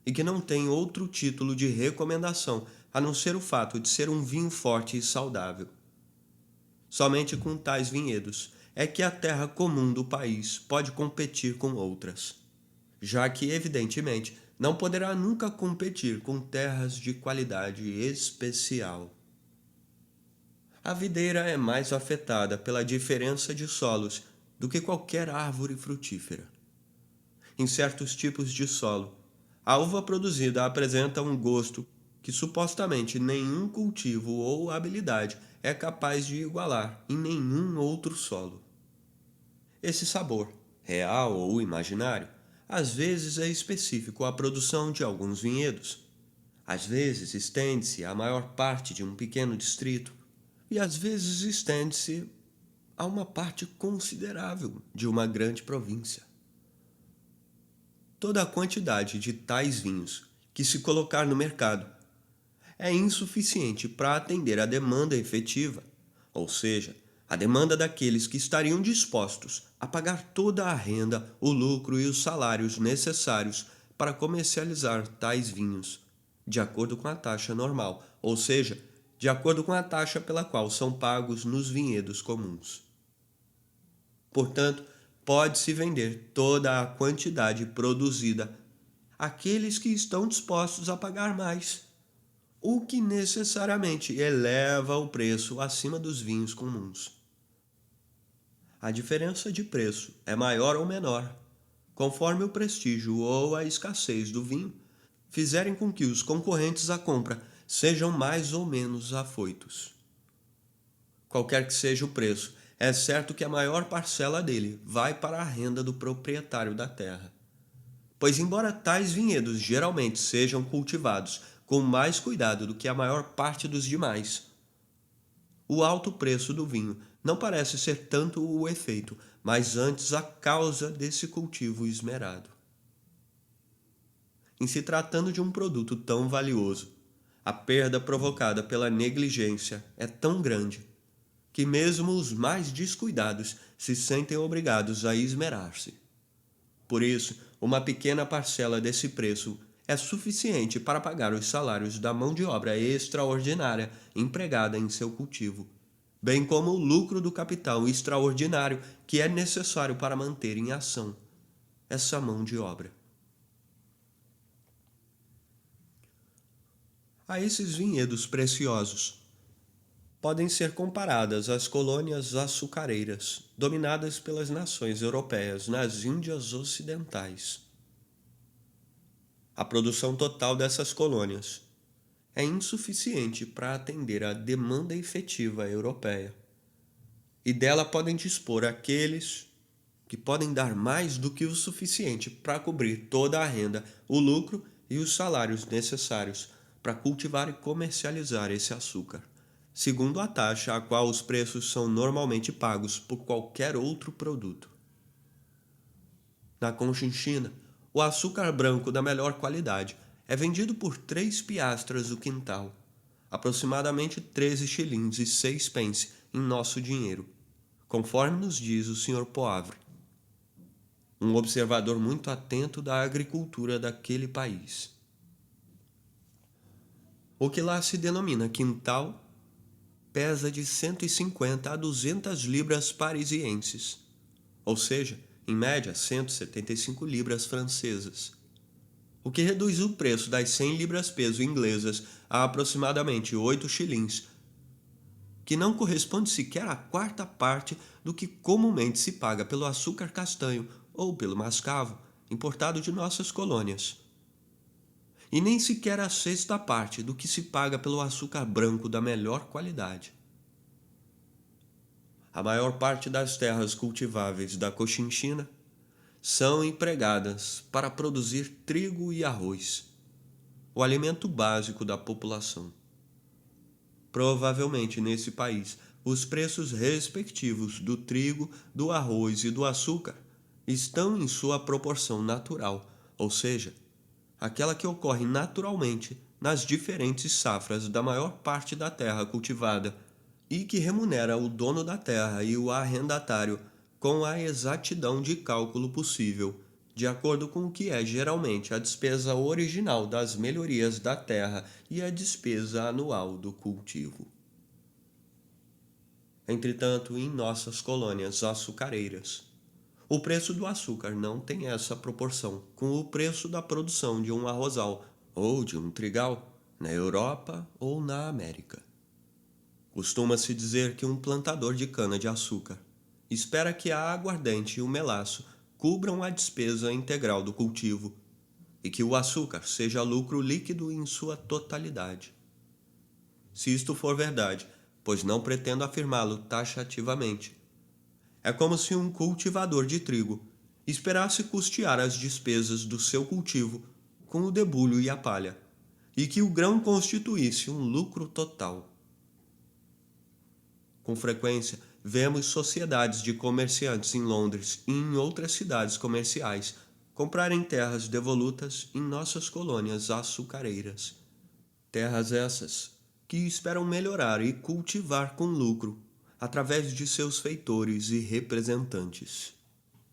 e que não tem outro título de recomendação a não ser o fato de ser um vinho forte e saudável. Somente com tais vinhedos é que a terra comum do país pode competir com outras, já que, evidentemente, não poderá nunca competir com terras de qualidade especial. A videira é mais afetada pela diferença de solos do que qualquer árvore frutífera. Em certos tipos de solo, a uva produzida apresenta um gosto que supostamente nenhum cultivo ou habilidade é capaz de igualar em nenhum outro solo. Esse sabor, real ou imaginário, às vezes é específico à produção de alguns vinhedos, às vezes estende-se à maior parte de um pequeno distrito e às vezes estende-se a uma parte considerável de uma grande província. Toda a quantidade de tais vinhos que se colocar no mercado é insuficiente para atender à demanda efetiva, ou seja, a demanda daqueles que estariam dispostos a pagar toda a renda, o lucro e os salários necessários para comercializar tais vinhos, de acordo com a taxa normal, ou seja, de acordo com a taxa pela qual são pagos nos vinhedos comuns. Portanto, pode-se vender toda a quantidade produzida àqueles que estão dispostos a pagar mais, o que necessariamente eleva o preço acima dos vinhos comuns. A diferença de preço é maior ou menor, conforme o prestígio ou a escassez do vinho fizerem com que os concorrentes à compra sejam mais ou menos afoitos. Qualquer que seja o preço, é certo que a maior parcela dele vai para a renda do proprietário da terra. Pois, embora tais vinhedos geralmente sejam cultivados com mais cuidado do que a maior parte dos demais, o alto preço do vinho não parece ser tanto o efeito, mas antes a causa desse cultivo esmerado. em se tratando de um produto tão valioso, a perda provocada pela negligência é tão grande que mesmo os mais descuidados se sentem obrigados a esmerar-se. Por isso, uma pequena parcela desse preço é suficiente para pagar os salários da mão de obra extraordinária empregada em seu cultivo, bem como o lucro do capital extraordinário que é necessário para manter em ação essa mão de obra. A esses vinhedos preciosos podem ser comparadas às colônias açucareiras dominadas pelas nações europeias nas Índias Ocidentais. A produção total dessas colônias é insuficiente para atender à demanda efetiva europeia, e dela podem dispor aqueles que podem dar mais do que o suficiente para cobrir toda a renda, o lucro e os salários necessários para cultivar e comercializar esse açúcar, segundo a taxa a qual os preços são normalmente pagos por qualquer outro produto. Na Conchinchina, o açúcar branco da melhor qualidade é vendido por 3 piastras o quintal, aproximadamente 13 shillings e 6 pence em nosso dinheiro, conforme nos diz o Sr. Poivre, um observador muito atento da agricultura daquele país. O que lá se denomina quintal pesa de 150 a 200 libras parisienses, ou seja, em média 175 libras francesas, o que reduz o preço das 100 libras peso inglesas a aproximadamente 8 shillings, que não corresponde sequer à quarta parte do que comumente se paga pelo açúcar castanho ou pelo mascavo importado de nossas colônias, e nem sequer a sexta parte do que se paga pelo açúcar branco da melhor qualidade. A maior parte das terras cultiváveis da Cochinchina são empregadas para produzir trigo e arroz, o alimento básico da população. Provavelmente nesse país, os preços respectivos do trigo, do arroz e do açúcar estão em sua proporção natural, ou seja, aquela que ocorre naturalmente nas diferentes safras da maior parte da terra cultivada e que remunera o dono da terra e o arrendatário com a exatidão de cálculo possível, de acordo com o que é geralmente a despesa original das melhorias da terra e a despesa anual do cultivo. Entretanto, em nossas colônias açucareiras, o preço do açúcar não tem essa proporção com o preço da produção de um arrozal ou de um trigal na Europa ou na América. Costuma-se dizer que um plantador de cana-de-açúcar espera que a aguardente e o melaço cubram a despesa integral do cultivo e que o açúcar seja lucro líquido em sua totalidade. Se isto for verdade, pois não pretendo afirmá-lo taxativamente, é como se um cultivador de trigo esperasse custear as despesas do seu cultivo com o debulho e a palha, e que o grão constituísse um lucro total. Com frequência, vemos sociedades de comerciantes em Londres e em outras cidades comerciais comprarem terras devolutas em nossas colônias açucareiras. Terras essas que esperam melhorar e cultivar com lucro através de seus feitores e representantes.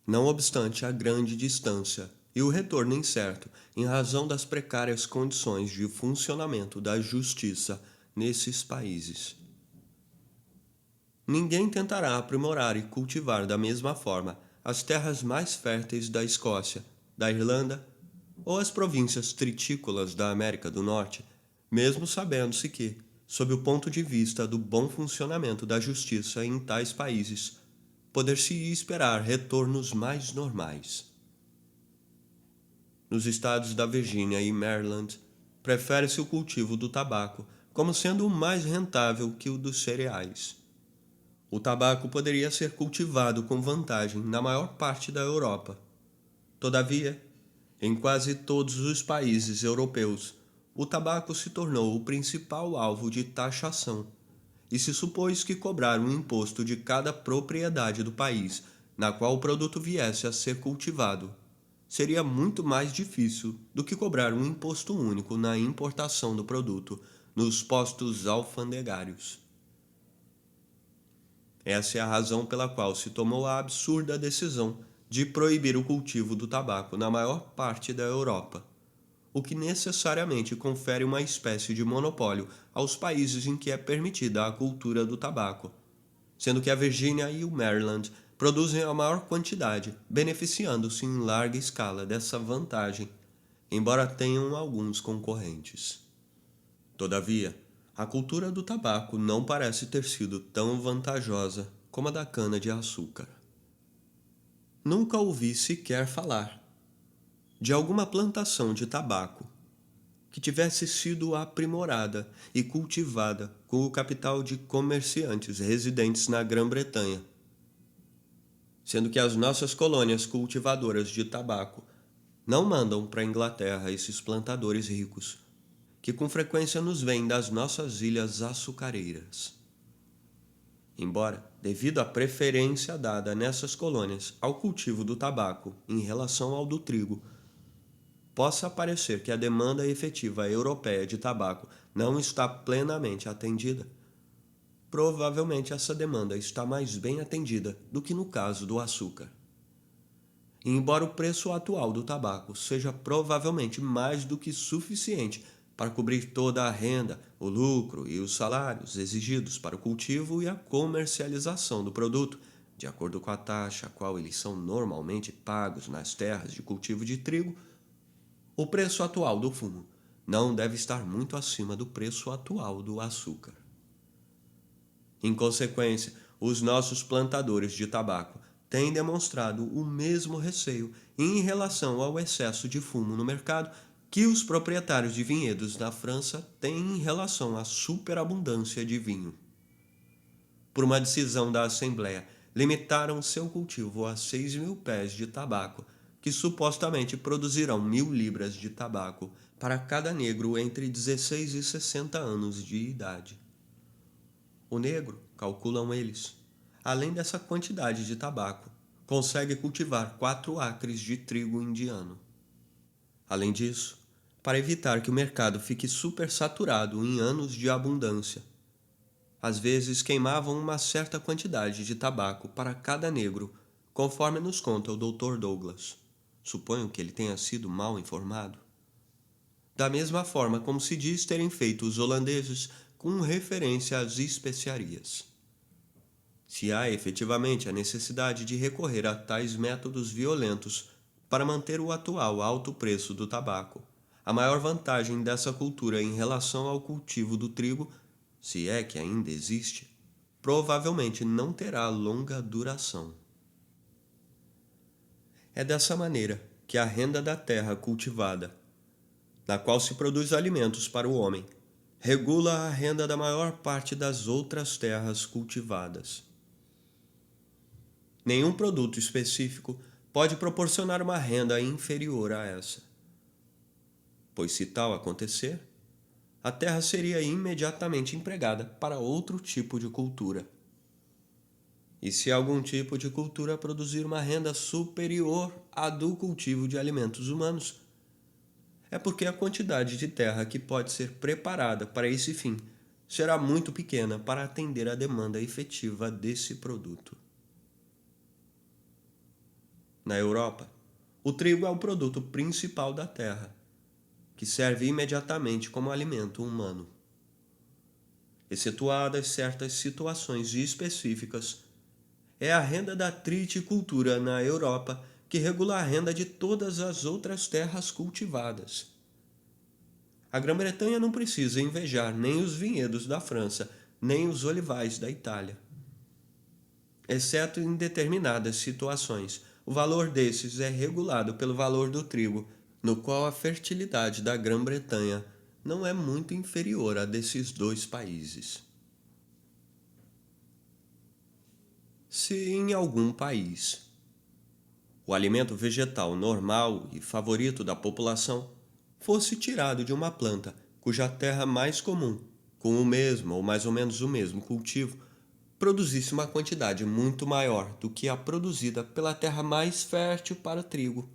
Não obstante a grande distância e o retorno incerto em razão das precárias condições de funcionamento da justiça nesses países, ninguém tentará aprimorar e cultivar da mesma forma as terras mais férteis da Escócia, da Irlanda ou as províncias tritícolas da América do Norte, mesmo sabendo-se que, sob o ponto de vista do bom funcionamento da justiça em tais países, poder-se esperar retornos mais normais. Nos estados da Virgínia e Maryland, prefere-se o cultivo do tabaco como sendo mais rentável que o dos cereais. O tabaco poderia ser cultivado com vantagem na maior parte da Europa. Todavia, em quase todos os países europeus, o tabaco se tornou o principal alvo de taxação, e se supôs que cobrar um imposto de cada propriedade do país na qual o produto viesse a ser cultivado seria muito mais difícil do que cobrar um imposto único na importação do produto nos postos alfandegários. Essa é a razão pela qual se tomou a absurda decisão de proibir o cultivo do tabaco na maior parte da Europa, o que necessariamente confere uma espécie de monopólio aos países em que é permitida a cultura do tabaco, sendo que a Virgínia e o Maryland produzem a maior quantidade, beneficiando-se em larga escala dessa vantagem, embora tenham alguns concorrentes. Todavia, a cultura do tabaco não parece ter sido tão vantajosa como a da cana-de-açúcar. Nunca ouvi sequer falar de alguma plantação de tabaco que tivesse sido aprimorada e cultivada com o capital de comerciantes residentes na Grã-Bretanha, sendo que as nossas colônias cultivadoras de tabaco não mandam para a Inglaterra esses plantadores ricos, que com frequência nos vêm das nossas ilhas açucareiras. Embora, devido à preferência dada nessas colônias ao cultivo do tabaco em relação ao do trigo, possa parecer que a demanda efetiva europeia de tabaco não está plenamente atendida, provavelmente essa demanda está mais bem atendida do que no caso do açúcar. E embora o preço atual do tabaco seja provavelmente mais do que suficiente para cobrir toda a renda, o lucro e os salários exigidos para o cultivo e a comercialização do produto, de acordo com a taxa a qual eles são normalmente pagos nas terras de cultivo de trigo, o preço atual do fumo não deve estar muito acima do preço atual do açúcar. Em consequência, os nossos plantadores de tabaco têm demonstrado o mesmo receio em relação ao excesso de fumo no mercado que os proprietários de vinhedos na França têm em relação à superabundância de vinho. Por uma decisão da Assembleia, limitaram seu cultivo a 6.000 pés de tabaco, que supostamente produzirão 1.000 libras de tabaco para cada negro entre 16 e 60 anos de idade. O negro, calculam eles, além dessa quantidade de tabaco, consegue cultivar 4 acres de trigo indiano. Além disso, para evitar que o mercado fique supersaturado em anos de abundância, às vezes queimavam uma certa quantidade de tabaco para cada negro, conforme nos conta o Dr. Douglas. Suponho que ele tenha sido mal informado. Da mesma forma como se diz terem feito os holandeses com referência às especiarias. Se há efetivamente a necessidade de recorrer a tais métodos violentos para manter o atual alto preço do tabaco, a maior vantagem dessa cultura em relação ao cultivo do trigo, se é que ainda existe, provavelmente não terá longa duração. É dessa maneira que a renda da terra cultivada, na qual se produz alimentos para o homem, regula a renda da maior parte das outras terras cultivadas. Nenhum produto específico pode proporcionar uma renda inferior a essa, pois se tal acontecer, a terra seria imediatamente empregada para outro tipo de cultura. E se algum tipo de cultura produzir uma renda superior à do cultivo de alimentos humanos, é porque a quantidade de terra que pode ser preparada para esse fim será muito pequena para atender à demanda efetiva desse produto. Na Europa, o trigo é o produto principal da terra, que serve imediatamente como alimento humano. Excetuadas certas situações específicas, é a renda da triticultura na Europa que regula a renda de todas as outras terras cultivadas. A Grã-Bretanha não precisa invejar nem os vinhedos da França, nem os olivais da Itália. Exceto em determinadas situações, o valor desses é regulado pelo valor do trigo, no qual a fertilidade da Grã-Bretanha não é muito inferior à desses dois países. Se em algum país o alimento vegetal normal e favorito da população fosse tirado de uma planta cuja terra mais comum, com o mesmo ou mais ou menos o mesmo cultivo, produzisse uma quantidade muito maior do que a produzida pela terra mais fértil para o trigo,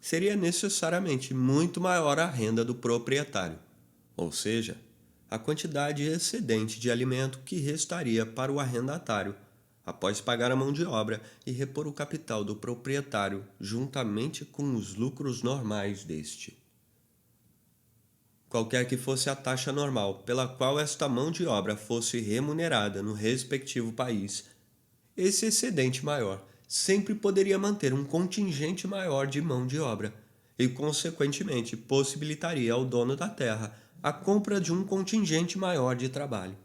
seria necessariamente muito maior a renda do proprietário, ou seja, a quantidade excedente de alimento que restaria para o arrendatário após pagar a mão de obra e repor o capital do proprietário juntamente com os lucros normais deste. Qualquer que fosse a taxa normal pela qual esta mão de obra fosse remunerada no respectivo país, esse excedente maior sempre poderia manter um contingente maior de mão de obra e, consequentemente, possibilitaria ao dono da terra a compra de um contingente maior de trabalho.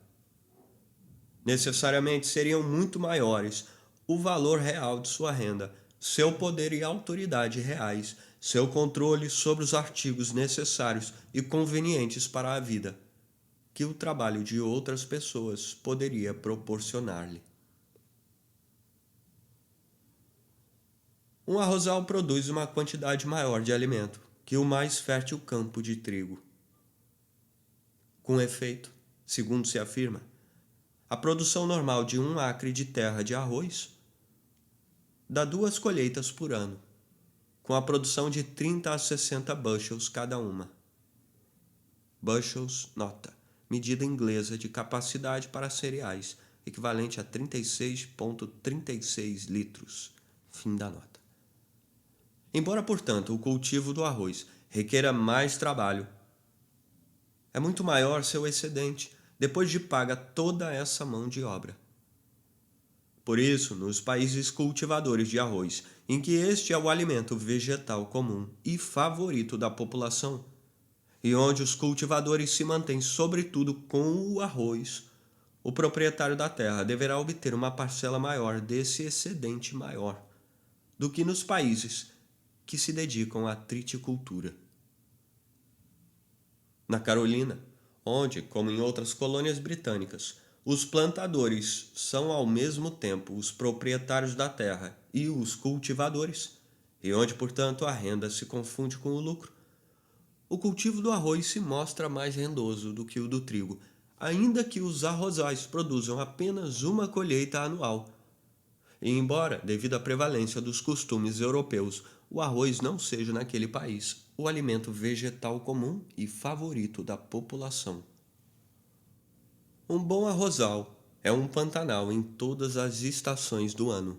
Necessariamente seriam muito maiores o valor real de sua renda, seu poder e autoridade reais, seu controle sobre os artigos necessários e convenientes para a vida, que o trabalho de outras pessoas poderia proporcionar-lhe. Um arrozal produz uma quantidade maior de alimento que o mais fértil campo de trigo. Com efeito, segundo se afirma, a produção normal de 1 acre de terra de arroz dá 2 colheitas por ano, com a produção de 30 a 60 bushels cada uma. Bushels, nota, medida inglesa de capacidade para cereais, equivalente a 36,36 litros. Fim da nota. Embora, portanto, o cultivo do arroz requeira mais trabalho, é muito maior seu excedente depois de paga toda essa mão de obra. Por isso, nos países cultivadores de arroz, em que este é o alimento vegetal comum e favorito da população, e onde os cultivadores se mantêm sobretudo com o arroz, o proprietário da terra deverá obter uma parcela maior desse excedente maior do que nos países que se dedicam à triticultura. Na Carolina, onde, como em outras colônias britânicas, os plantadores são ao mesmo tempo os proprietários da terra e os cultivadores, e onde, portanto, a renda se confunde com o lucro, o cultivo do arroz se mostra mais rendoso do que o do trigo, ainda que os arrozais produzam apenas uma colheita anual. E embora, devido à prevalência dos costumes europeus, o arroz não seja naquele país o alimento vegetal comum e favorito da população. Um bom arrozal é um pantanal em todas as estações do ano.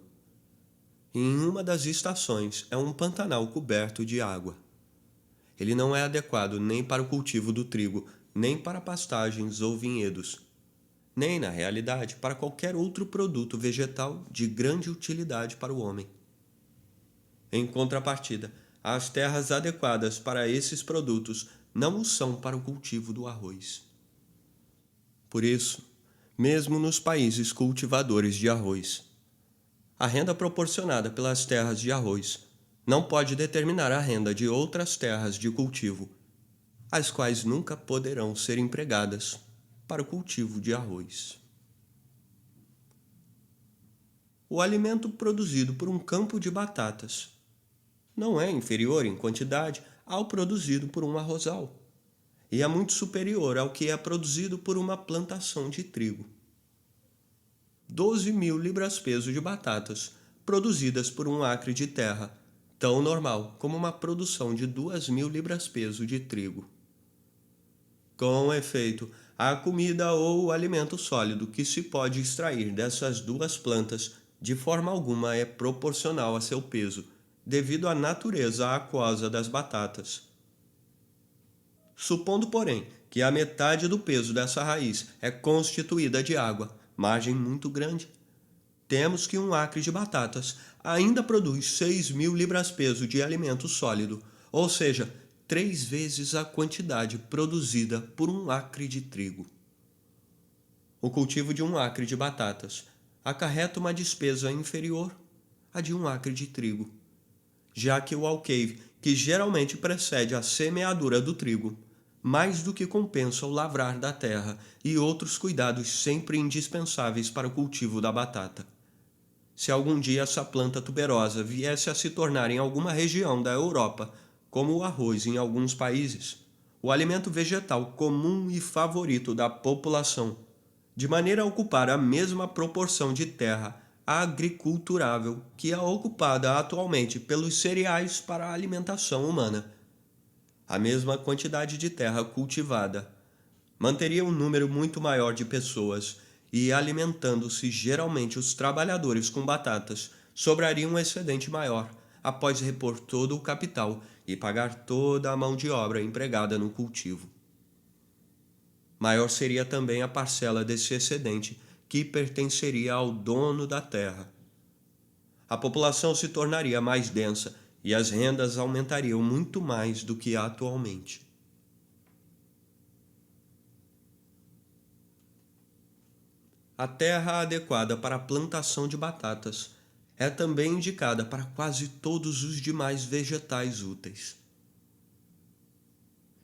E em uma das estações é um pantanal coberto de água. Ele não é adequado nem para o cultivo do trigo, nem para pastagens ou vinhedos, nem, na realidade, para qualquer outro produto vegetal de grande utilidade para o homem. Em contrapartida, as terras adequadas para esses produtos não o são para o cultivo do arroz. Por isso, mesmo nos países cultivadores de arroz, a renda proporcionada pelas terras de arroz não pode determinar a renda de outras terras de cultivo, as quais nunca poderão ser empregadas para o cultivo de arroz. O alimento produzido por um campo de batatas não é inferior em quantidade ao produzido por um arrozal, e é muito superior ao que é produzido por uma plantação de trigo. 12.000 libras-peso de batatas produzidas por um acre de terra, tão normal como uma produção de 2.000 libras-peso de trigo. Com efeito, a comida ou o alimento sólido que se pode extrair dessas duas plantas de forma alguma é proporcional a seu peso, devido à natureza aquosa das batatas. Supondo, porém, que a metade do peso dessa raiz é constituída de água, margem muito grande, temos que um acre de batatas ainda produz 6.000 libras-peso de alimento sólido, ou seja, 3 vezes a quantidade produzida por um acre de trigo. O cultivo de um acre de batatas acarreta uma despesa inferior à de um acre de trigo, já que o alqueire, que geralmente precede a semeadura do trigo, mais do que compensa o lavrar da terra e outros cuidados sempre indispensáveis para o cultivo da batata. Se algum dia essa planta tuberosa viesse a se tornar em alguma região da Europa, como o arroz em alguns países, o alimento vegetal comum e favorito da população, de maneira a ocupar a mesma proporção de terra agriculturável que é ocupada atualmente pelos cereais para a alimentação humana. A mesma quantidade de terra cultivada manteria um número muito maior de pessoas e, alimentando-se geralmente os trabalhadores com batatas, sobraria um excedente maior após repor todo o capital e pagar toda a mão de obra empregada no cultivo. Maior seria também a parcela desse excedente que pertenceria ao dono da terra. A população se tornaria mais densa e as rendas aumentariam muito mais do que atualmente. A terra adequada para a plantação de batatas é também indicada para quase todos os demais vegetais úteis.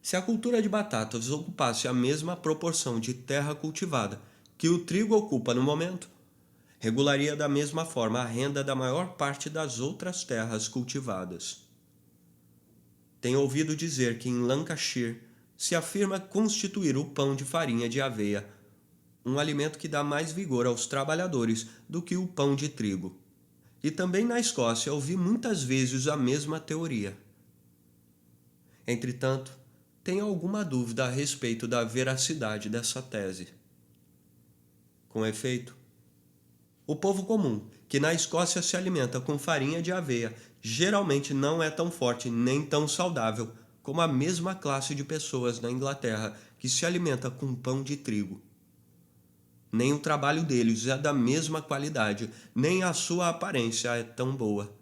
Se a cultura de batatas ocupasse a mesma proporção de terra cultivada que o trigo ocupa no momento, regularia da mesma forma a renda da maior parte das outras terras cultivadas. Tenho ouvido dizer que em Lancashire se afirma constituir o pão de farinha de aveia, um alimento que dá mais vigor aos trabalhadores do que o pão de trigo. E também na Escócia ouvi muitas vezes a mesma teoria. Entretanto, tenho alguma dúvida a respeito da veracidade dessa tese. Com efeito, o povo comum, que na Escócia se alimenta com farinha de aveia, geralmente não é tão forte nem tão saudável como a mesma classe de pessoas na Inglaterra que se alimenta com pão de trigo. Nem o trabalho deles é da mesma qualidade, nem a sua aparência é tão boa.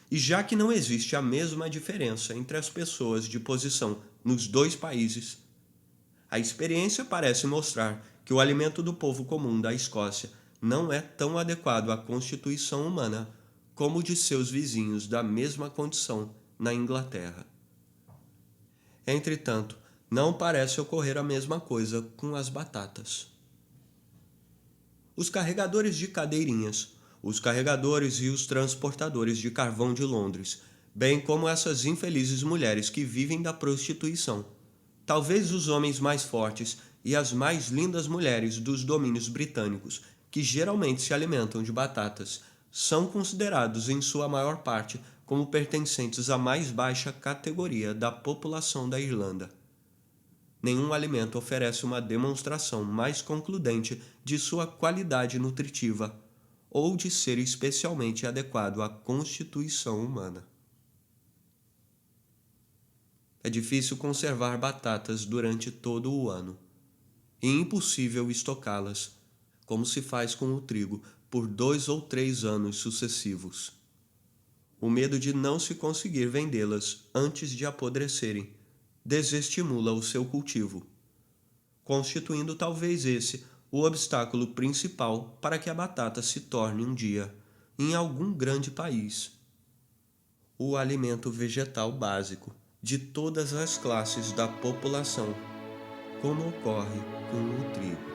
E já que não existe a mesma diferença entre as pessoas de posição nos dois países, a experiência parece mostrar que o alimento do povo comum da Escócia não é tão adequado à constituição humana como o de seus vizinhos da mesma condição na Inglaterra. Entretanto, não parece ocorrer a mesma coisa com as batatas. Os carregadores de cadeirinhas, os carregadores e os transportadores de carvão de Londres, bem como essas infelizes mulheres que vivem da prostituição, talvez os homens mais fortes e as mais lindas mulheres dos domínios britânicos, que geralmente se alimentam de batatas, são considerados em sua maior parte como pertencentes à mais baixa categoria da população da Irlanda. Nenhum alimento oferece uma demonstração mais concludente de sua qualidade nutritiva ou de ser especialmente adequado à constituição humana. É difícil conservar batatas durante todo o ano e impossível estocá-las, como se faz com o trigo, por 2 ou 3 anos sucessivos. O medo de não se conseguir vendê-las antes de apodrecerem desestimula o seu cultivo, constituindo talvez esse o obstáculo principal para que a batata se torne um dia, em algum grande país, o alimento vegetal básico de todas as classes da população, como ocorre com o trigo.